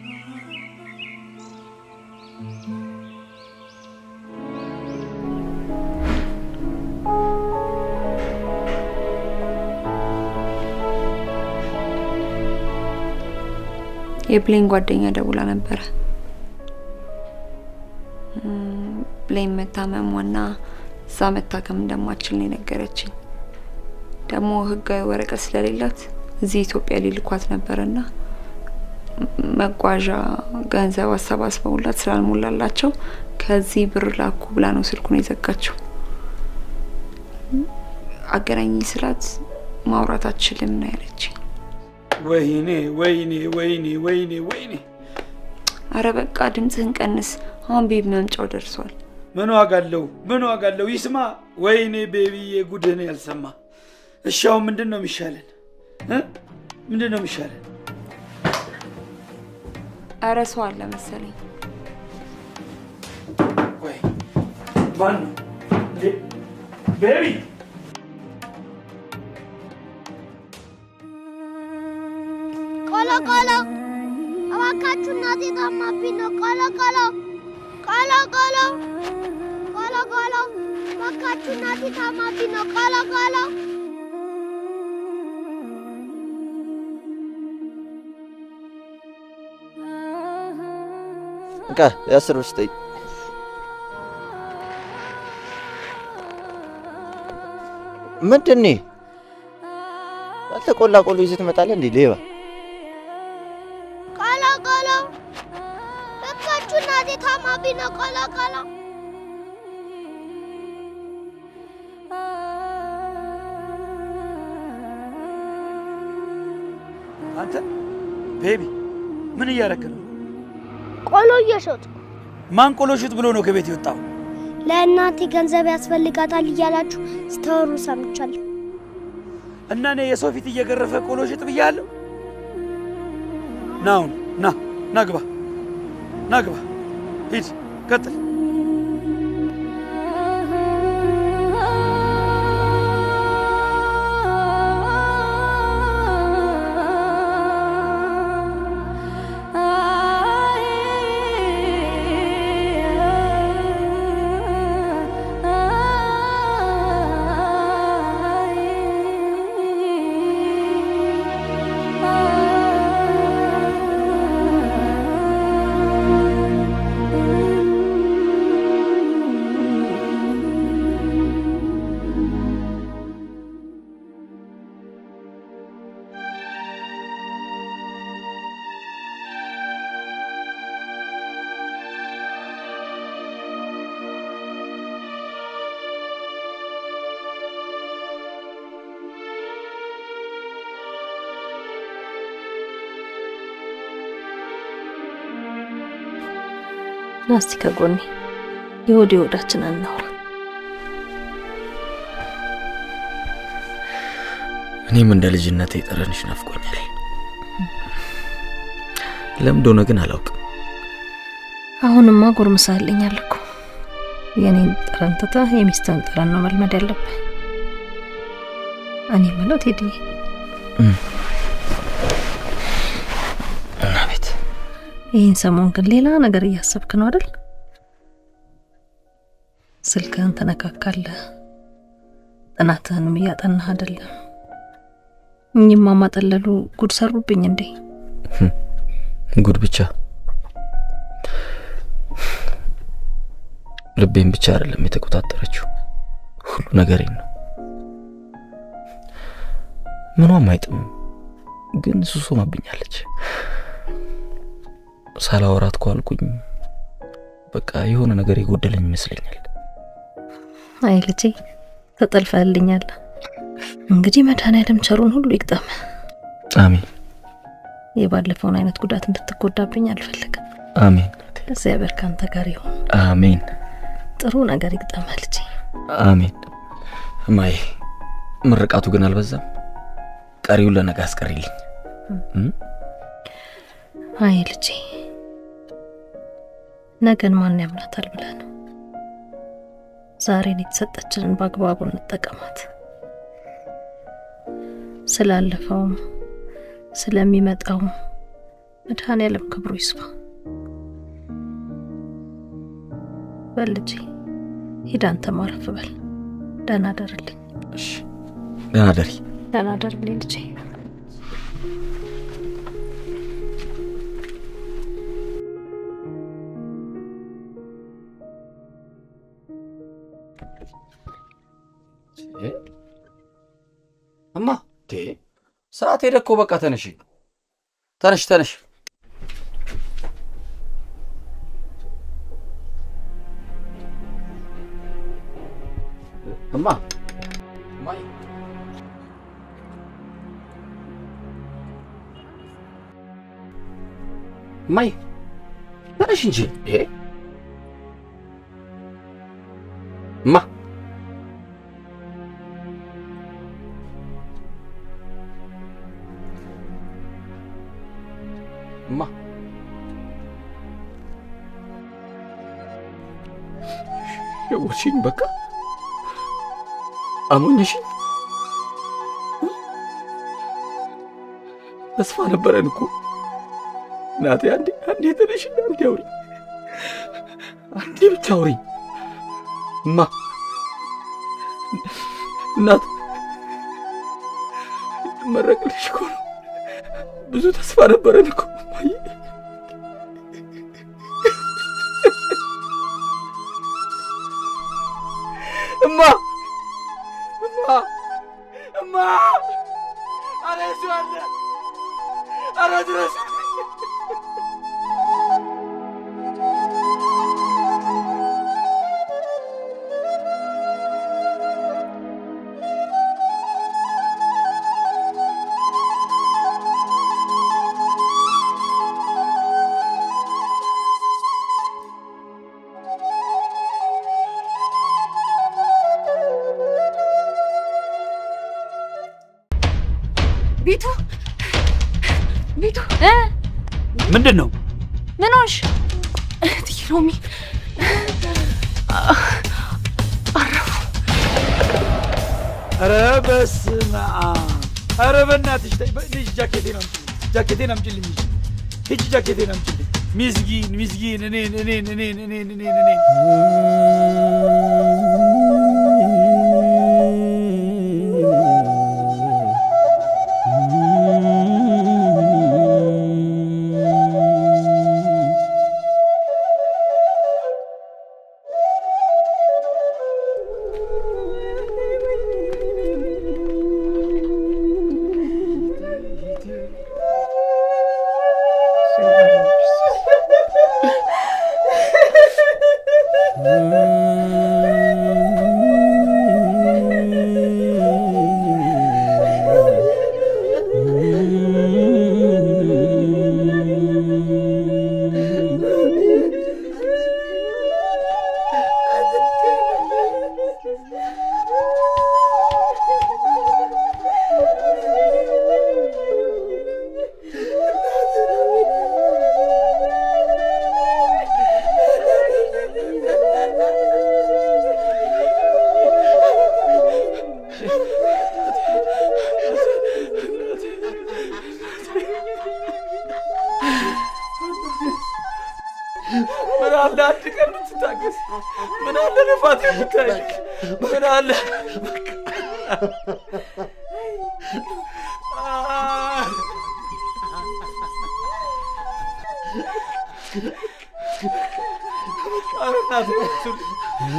የብሌን ጓደኛ ደውላ ነበረ። ብሌን መታመሟና እዛ መታከም እንደማትችል ነው የነገረችኝ። ደግሞ ህጋዊ ወረቀት ስለሌላት እዚህ ኢትዮጵያ ሊልኳት ነበርና መጓዣ ገንዘብ አሰባስበውላት ስላልሞላላቸው ከዚህ ብር ላኩ ብላ ነው ስልኩን የዘጋችው። አገናኝ ስላት ማውራት አትችልም ነው ያለችኝ። ወይኔ ወይኔ ወይኔ ወይኔ ወይኔ! አረ በቃ ድምጽህን ቀንስ፣ አሁን ቤቢ መምጫው ደርሷል። ምን ዋጋ አለው? ይስማ። ወይኔ ቤቢዬ ጉድህን ያልሰማ። እሺ አሁን ምንድነው የሚሻለን? ምንድነው የሚሻለን? አረ ሰው አለ መሰለኝ። ወይ ማን ነው? ቤቢ ቆሎ እባካችሁ እናቴ ታማብኝ ነው። ቆሎ እባካችሁ እናቴ ታማብኝ ነው። ቆሎ እንካ ያስር ውስጥ ምንድን ነው አልተቆላ ቆሎ ይዘህ ትመጣለህ እንዴ ሌባ? ቆሎ እባካችሁ እናቴ ታማብኝ ነው። ቆሎ አንተ ቤቢ ምን እያደረክ ነው? ቆሎ እየሸጥኩ። ማን ቆሎ ሽጥ ብሎ ነው ከቤት የወጣው? ለእናቴ ገንዘብ ያስፈልጋታል እያላችሁ ስተወሩ ሰምቻለሁ። እና እኔ የሰው ፊት እየገረፈ ቆሎ ሽጥ ብያለሁ? ናውን ናግባ ሂድ ቀጥል። ናስቲ ከጎኔ የሆዴ ወዳችን አናውራ። እኔም እንደ ልጅነቴ ጠረንሽ ናፍቆኛል። ለምን እንደሆነ ግን አላውቅም። አሁንማ ጎርምሳልኛል እኮ። የኔን ጠረን ትተህ የሚስትህን ጠረን ነው መልመድ ያለብህ። እኔ የምለው ቴዲ አቤት። ይህን ሰሞን ግን ሌላ ነገር እያሰብክ ነው አይደል? ስልክህን ተነካካለህ፣ ጥናትህንም እያጠናህ አይደለም። እኚህማ ማጠለሉ ጉድ ሰሩብኝ እንዴ? ጉድ ብቻ ልቤን ብቻ አይደለም የተቆጣጠረችው፣ ሁሉ ነገሬን ነው። ምኗም አይጥምም፣ ግን ሱሱ ማብኛለች። ሳላወራት ኳልኩኝ በቃ የሆነ ነገር ይጎደለኝ ይመስለኛል። አይ ልጄ ተጠልፈልኛል። እንግዲህ መድኃኒዓለም ቸሩን ሁሉ ይቅጠም። አሜን። የባለፈውን አይነት ጉዳት እንድትጎዳብኝ አልፈልግም። አሜን። እግዚአብሔር ካንተ ጋር ይሁን። አሜን። ጥሩ ነገር ይቅጠም ልጄ። አሜን። ማይ ምርቃቱ ግን አልበዛም? ቀሪው ለነገ አስቀሪልኝ። አይ ልጄ ነገን ማን ያምናታል ብለህ ነው? ዛሬን የተሰጠችንን በአግባቡ እንጠቀማት። ስላለፈውም ስለሚመጣው መድኃኒዓለም ክብሩ ይስፋ። በልጄ ሂድ አንተ ማረፍ በል። ደህና ደርልኝ። እሺ ደህና ደሪ። ደህና ደርልኝ ልጄ። እማ ሰዓት ሄደ እኮ በቃ ተነሽ ተነሽ ተነሽ እማ ማይ ተነሽ እንጂ እማ እማ የወርሽኝ በቃ አሞኝሽኝ ተስፋ ነበረን እኮ እናቴ አንዴ ተነሽ አንዴ አውሪ አንዴ ብቻ አውሪ እማ እናት መረቅልሽ እኮ ነው ብዙ ተስፋ ነበረን እኮ እማ አረ ድረስ ቤቱ ምንድን ነው? ምን ሆንሽ? ሎሚ አረፉ። ኧረ በስመ አብ! ኧረ በእናትሽ ተይ፣ ጃኬቴን አምጪልኝ። ሂጂ ጃኬቴን አምጪልኝ። ሚዝጊን እኔን ምን አለ አንድ ቀን ብትታገስ፣ ምን አለ ነፋት ብታይ፣ ምን አለ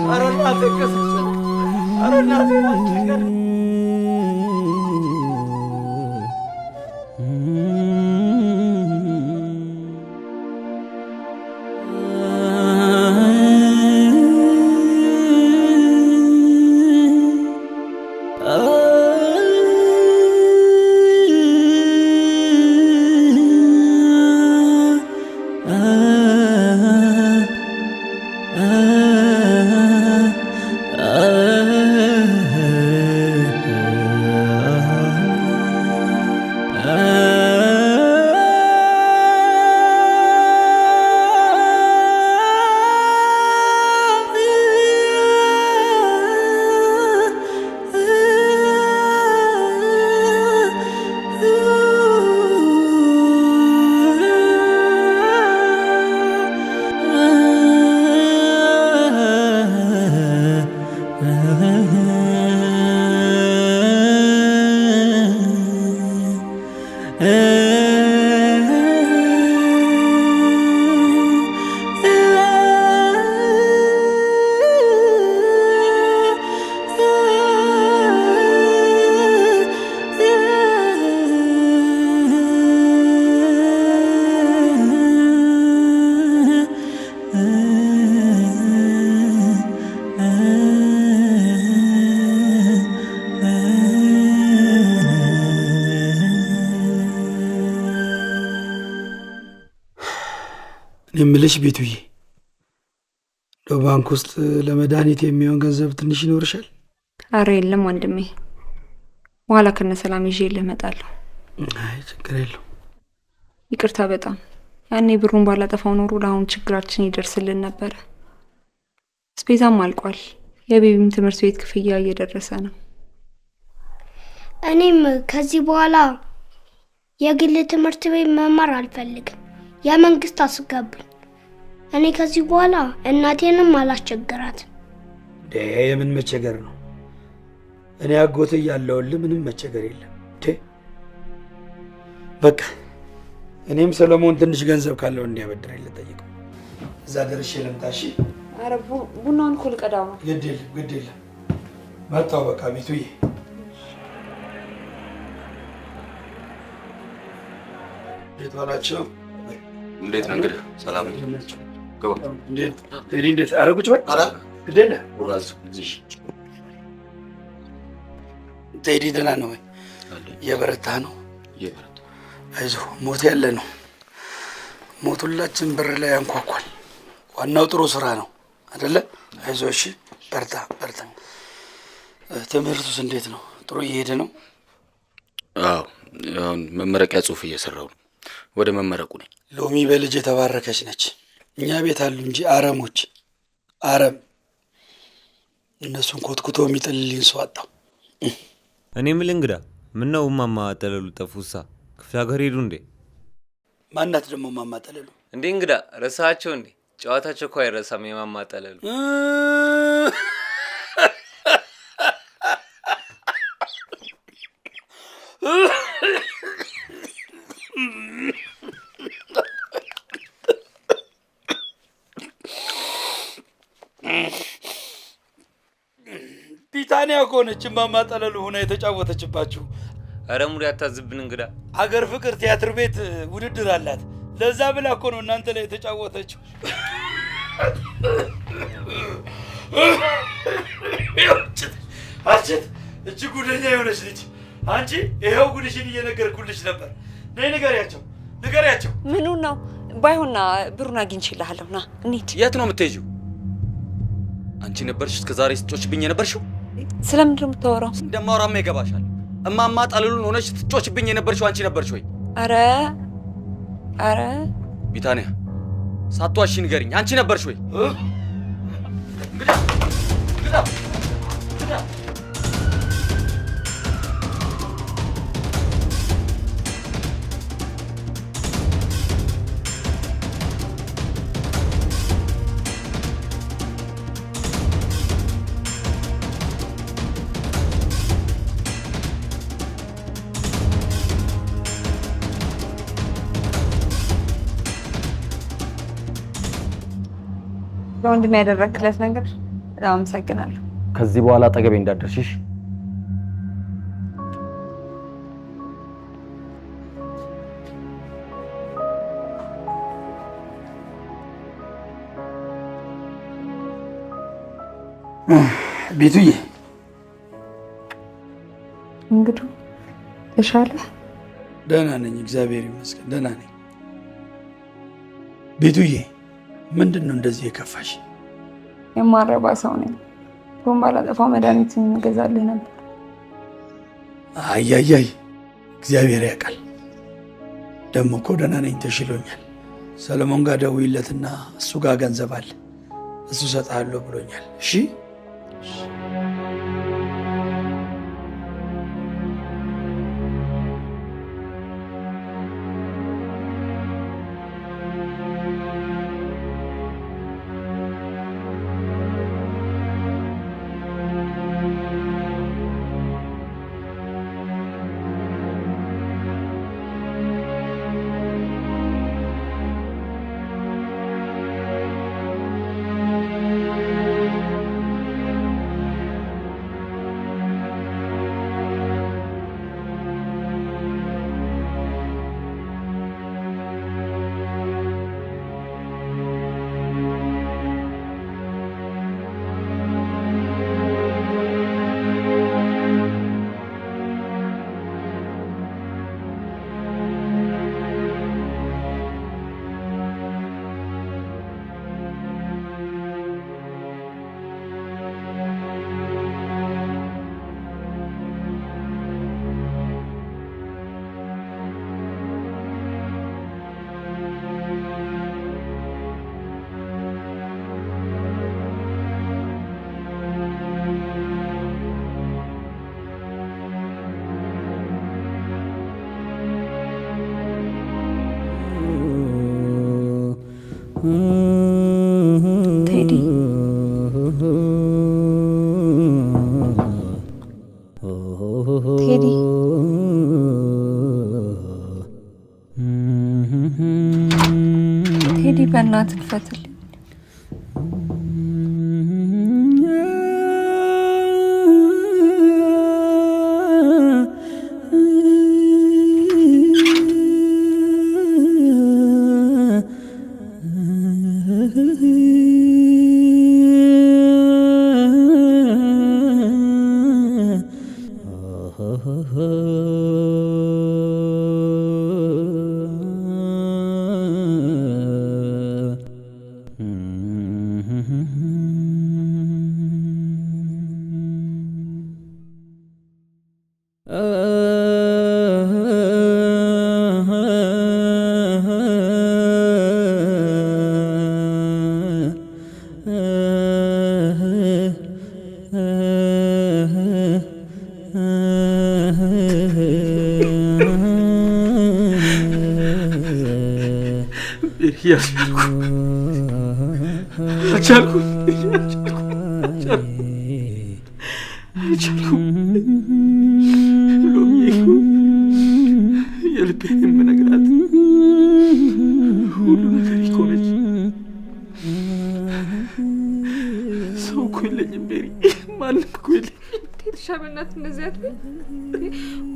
ኧረ እናቴ ቀስቅስ፣ ኧረ እናቴ የምልሽ ቤቱዬ ባንክ ውስጥ ለመድኃኒት የሚሆን ገንዘብ ትንሽ ይኖርሻል? አረ የለም ወንድሜ፣ በኋላ ከነ ሰላም ይዤ ልመጣለሁ። አይ ችግር የለውም። ይቅርታ በጣም ያኔ ብሩን ባላጠፋው ኖሮ ለአሁን ችግራችን ይደርስልን ነበር። ስፔዛም አልቋል። የቤቢም ትምህርት ቤት ክፍያ እየደረሰ ነው። እኔም ከዚህ በኋላ የግል ትምህርት ቤት መማር አልፈልግም። የመንግስት አስገቡኝ። እኔ ከዚህ በኋላ እናቴንም አላስቸግራት። የምን መቸገር ነው? እኔ አጎት ያለውልህ ምንም መቸገር የለም። በቃ እኔም ሰለሞን ትንሽ ገንዘብ ካለው እንዲያበድረኝ ልጠይቀው። እዛ ደርሼ ልምጣ። እሺ? ኧረ ቡናውን እኮ ልቀዳው ነው። ግድ የለም መጣሁ። በቃ ቤቱዬ እንዴት ዋላችሁ? እንዴት ነው እንግዲህ? ሰላም ገባ። እንዴት አረጉች? በል አራ ግድ የለም ወራዝ ቴዲ ደህና ነው ወይ? የበረታ ነው? የበረታ አይዞህ፣ ሞት ያለ ነው። ሞት ሁላችን በር ላይ ያንኳኳል። ዋናው ጥሩ ስራ ነው አይደለ? አይዞህ እሺ፣ በርታ። ትምህርቱስ እንዴት ነው? ጥሩ እየሄደ ነው? አዎ፣ አሁን መመረቂያ ጽሁፍ እየሰራው ነው። ወደ መመረቁ ነኝ። ሎሚ በልጅ የተባረከች ነች። እኛ ቤት አሉ እንጂ አረሞች፣ አረም እነሱን ኮትኩቶ የሚጥልልኝ ሰው አጣሁ። እኔ የምልህ እንግዳ ምነው እማማ ጠለሉ ጠፉሳ? ክፍለ ሀገር ሄዱ እንዴ? ማናት ደግሞ እማማ ጠለሉ? እንዴ እንግዳ ረሳቸው እንዴ? ጨዋታቸው እኮ አይረሳም የማማ ጠለሉ። ቢታንያ እኮ ነች እማማ ጠለሉ ሆና የተጫወተችባችሁ። አረ ሙዲ አታዝብን እንግዳ። አገር ፍቅር ቲያትር ቤት ውድድር አላት። ለዛ ብላ እኮ ነው እናንተ ላይ የተጫወተችው። አጭት እቺ ጉደኛ የሆነች ልጅ። አንቺ ይሄው ጉድሽን እየነገርኩልሽ ነበር። ነይ ንገሪያቸው። ምኑን ነው? ባይሆንና ብሩን አግኝቼልሃለሁ። ና እንሂድ። የት ነው የምትሄጂው? አንቺ ነበርሽ እስከ ዛሬ ስትጮችብኝ የነበርሽው? ስለምንድን ነው የምታወራው? እንደማወራማ ይገባሻል። እማማ ጠለሉን ሆነሽ ስትጮችብኝ የነበርሽው አንቺ ነበርሽ ወይ? አረ ቢታንያ ሳትዋሺ ንገሪኝ፣ አንቺ ነበርሽ ወይ? ለወንድሜ ያደረክለት ነገር በጣም አመሰግናለሁ። ከዚህ በኋላ አጠገቤ እንዳደርሽሽ። ቤቱዬ እንግዲህ ተሻለ? ደህና ነኝ፣ እግዚአብሔር ይመስገን ደህና ነኝ። ቤቱዬ ምንድን ነው እንደዚህ የከፋሽ? የማረባ ሰው ነኝ። ብሩን ባላጠፋው መድኃኒት እንገዛልህ ነበር። አያያይ እግዚአብሔር ያውቃል። ደግሞ እኮ ደህና ነኝ፣ ተሽሎኛል። ሰለሞን ጋር ደውይለትና እሱ ጋር ገንዘብ አለ፣ እሱ እሰጥሃለሁ ብሎኛል። እሺ ቴዲ ቴዲ ቴዲ በእናትህ ክፈትልኝ።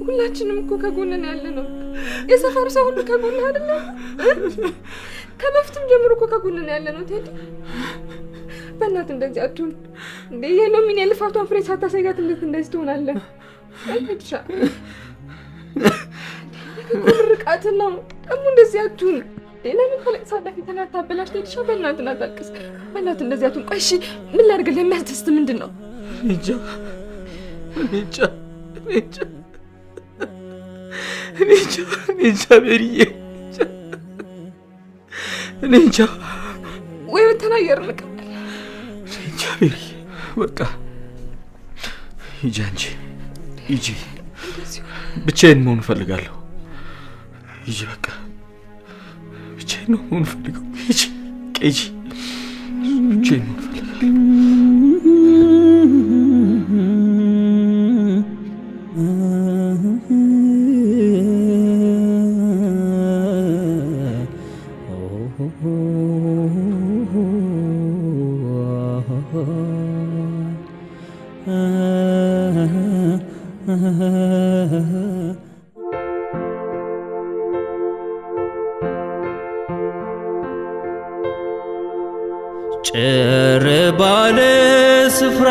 ሁላችንም እኮ ከጎንና ያለ ነው። የሰፈሩ ሰው ሁሉ ከጎንና አይደለም? ከበፊትም ጀምሮ እኮ ከጎንና ያለ ነው። ቴዲ በእናትህ እንደዚህ አትሁን እንዴ! የሎሚን የልፋቷን ፍሬ ሳታሳይጋት እንዴት እንደዚህ ትሆናለህ? አይድሻ ርቃት ነው ደግሞ እንደዚህ አትሁን። ለምን ከለቅሳለህ? ተናታበላሽ ቴዲሻ፣ በእናትህ አታልቅስ። በእናትህ እንደዚህ አትሁን። ቆይ እሺ ምን ላድርግልህ? የሚያስደስት ምንድን ነው? እንጃ ቤሪዬ፣ እኔ እንጃ። ወይ ተናገር ልቀበል። እንጃ ቤሪዬ፣ በቃ ሂጂ አንቺ ሂጂ። ብቻዬን መሆን እፈልጋለሁ። ሂጂ በቃ ብቻዬን ነው መሆን እፈልጋለሁ። ሂጂ ሂጂ፣ ብቻዬን መሆን እፈልጋለሁ። ጭር ባለ ስፍራ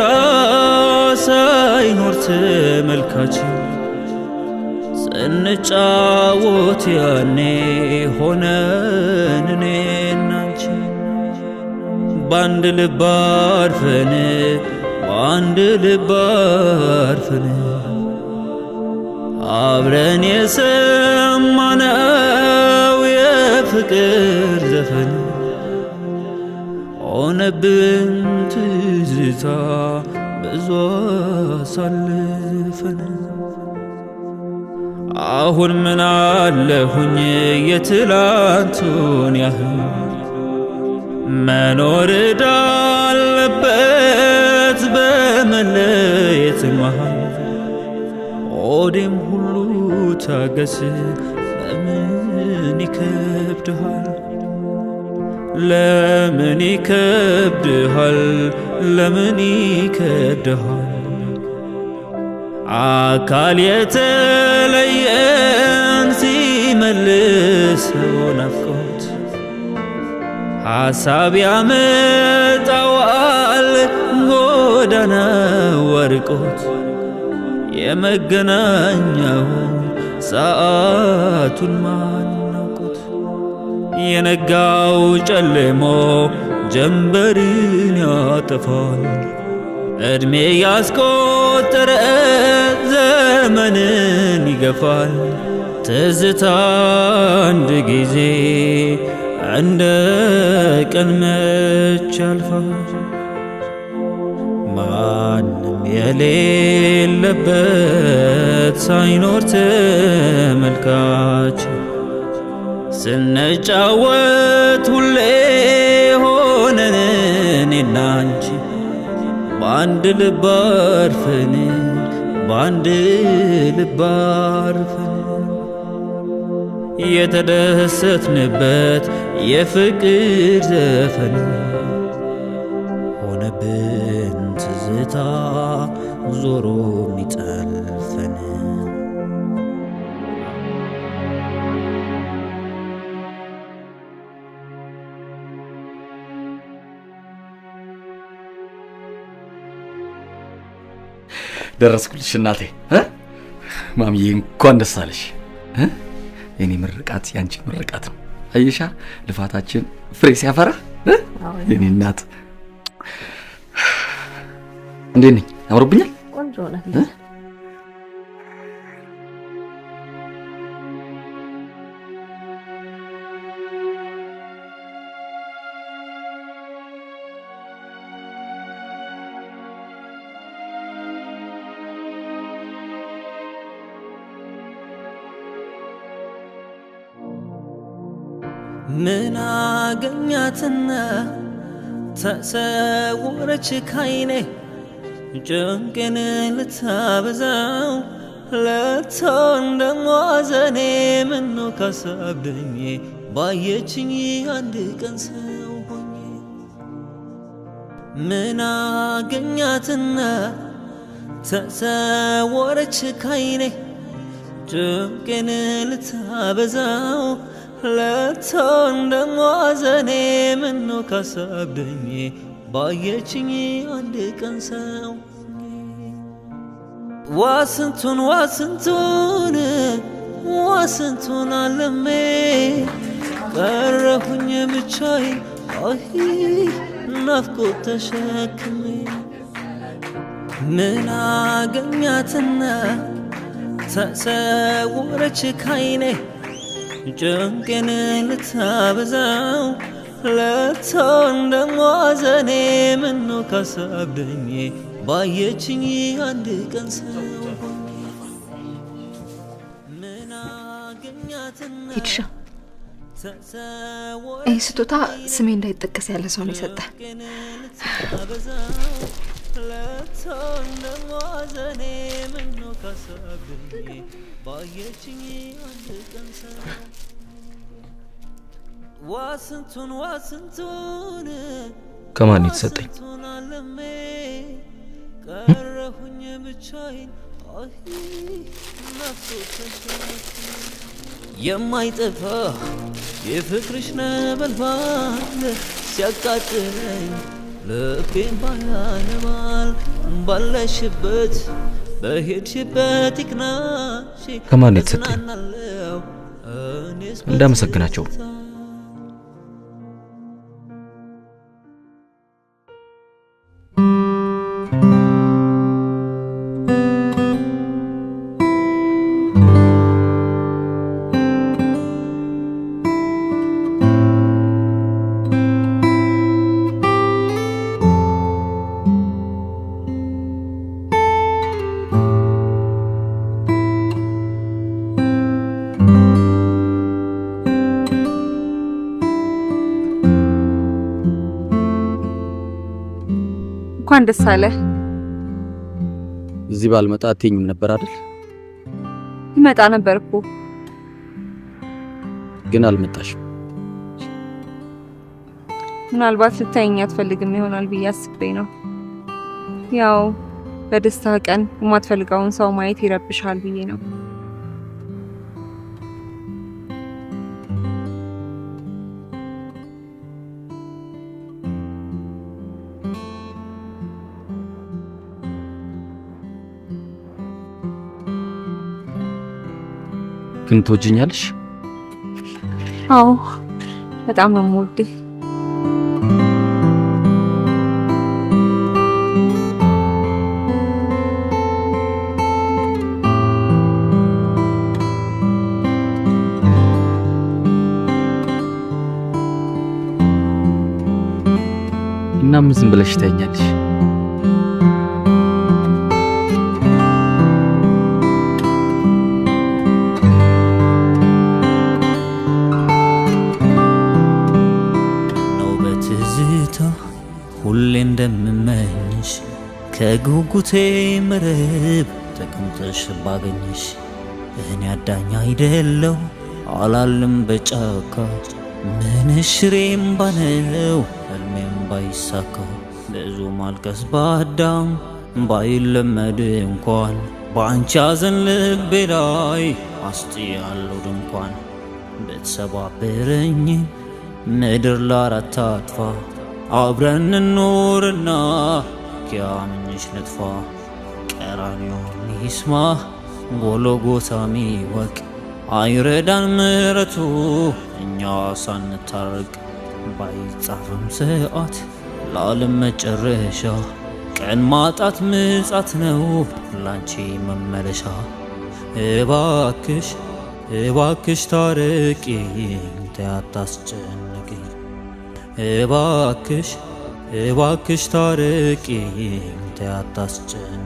ሳይኖር ተመልካች ስንጫወት ያኔ ሆነን እኔና አንቺ በአንድ ልብ አርፈን በአንድ ልብ አርፈን አብረን የሰማነው የፍቅር ዘፈን ሆነብን ትዝታ ብዙ አሳልፈን። አሁን ምን አለሁኝ የትላንቱን ያህል መኖር ዳለበት በመለየት መሃል ሆዴም ሁሉ ታገስ ለምን ይከብድሃል? ለምን ይከብድሃል? ለምን ይከብድሃል? አካል የተለየን ሲመልሰው ናፍቆት ሐሳብ ያመጣዋል ጎዳና ወርቆት የመገናኛው ሰዓቱን ማናውቆት የነጋው ጨልሞ ጀንበርን ያጠፋል እድሜ ያስቆጠረ ዘመንን ይገፋል ትዝታ አንድ ጊዜ እንደ ቀን መች ያልፋል ማንም የሌለበት ሳይኖር ተመልካች ስንጫወት ሁሌ እኔና አንቺ በአንድ ልብ አርፈን በአንድ ልብ አርፈን የተደሰትንበት የፍቅር ዘፈን ሆነብን ትዝታ ዞሮ የሚጠልፈን ደረስኩልሽ እናቴ ማሚዬ እንኳን ደስ አለሽ የኔ ምርቃት ያንቺ ምርቃት ነው አይሻ ልፋታችን ፍሬ ሲያፈራ የኔ እናት እንዴት ነኝ አምሮብኛል ቆንጆ ነህ ምን አገኛትና ተሰወረች ካይኔ ጭንቄን ልታበዛው ለቶን ደሞ አዘኔ ምነው ካሳብደኝ ባየችኝ አንድ ቀን ሰው ሆኜ ምን አገኛትና ተሰወረች ካይኔ ጭንቄን ልታበዛው ለቶን ደሞ አዘኔ ምነው ካሳብደኝ ባየችኝ አንድ ቀን ሰው ዋስንቱን አለሜ ቀረሁኝ ብቻዬን ናፍቆት ተሸክሜ ምን አገኛትና ተሰወረች ካይኔ ጭንቄን ልታበዛው ለቶን ደሞ አዘኔ ምነው ካሳብደኝ ባየችኝ አንድ ቀን ሰው ምን አገኛትና ሂድሻ ይህ ስጦታ ስሜ እንዳይጠቀስ ያለ ሰው ነው የሰጠ ለቶን ደሞ አዘኔ ምነው ካሳብደኝ ባየችኝ አንድ ቀን ሰው ዋስንቱን ከማን የተሰጠኝ ቀረሁኝ ብቻዬን የማይጠፋ የፍቅርሽ ነበልባል ሲያቃጥለኝ ልቤን ባያነባል ባለሽበት በሄድሽበት ይቅናሽ ከማን የተሰጠኝ እንዳመሰግናቸው እንኳን ደስ አለ እዚህ ባልመጣ አትይኝም ነበር አይደል ይመጣ ነበር እኮ ግን አልመጣሽም ምናልባት ልታየኝ አትፈልግም ይሆናል ብዬ አስቤ ነው ያው በደስታ ቀን የማትፈልገውን ሰው ማየት ይረብሻል ብዬ ነው ግን ትወጂኛለሽ አዎ በጣም ነው የምወድህ እና ምን ዝም ብለሽ ታኛለሽ ሁሌ ከጉጉቴ መረብ ተቀምጠሽ ባገኘሽ እኔ አዳኝ አይደለው አላልም በጫካ ምንሽሬም ባነው ህልሜም ባይሳካ ብዙ ማልቀስ ባዳም ባይለመድ እንኳን በአንቺ ሐዘን ልቤ ላይ አስጥያለሁ ድንኳን ብትሰባብረኝ ምድር ለአራት አጥፋ አብረን እንኖርና ኪያምንሽ ልጥፋ ቀራንዮን ይስማ ጎልጎታም ይወቅ አይረዳን ምሕረቱ እኛ ሳንታረቅ ባይጻፍም ሰዓት ለዓለም መጨረሻ ቀን ማጣት ምጻት ነው ላንቺ መመለሻ እባክሽ እባክሽ ታረቂኝ አታስጨንቂኝ እባክሽ እባክሽ ታረቂኝ አታስጨንቂኝ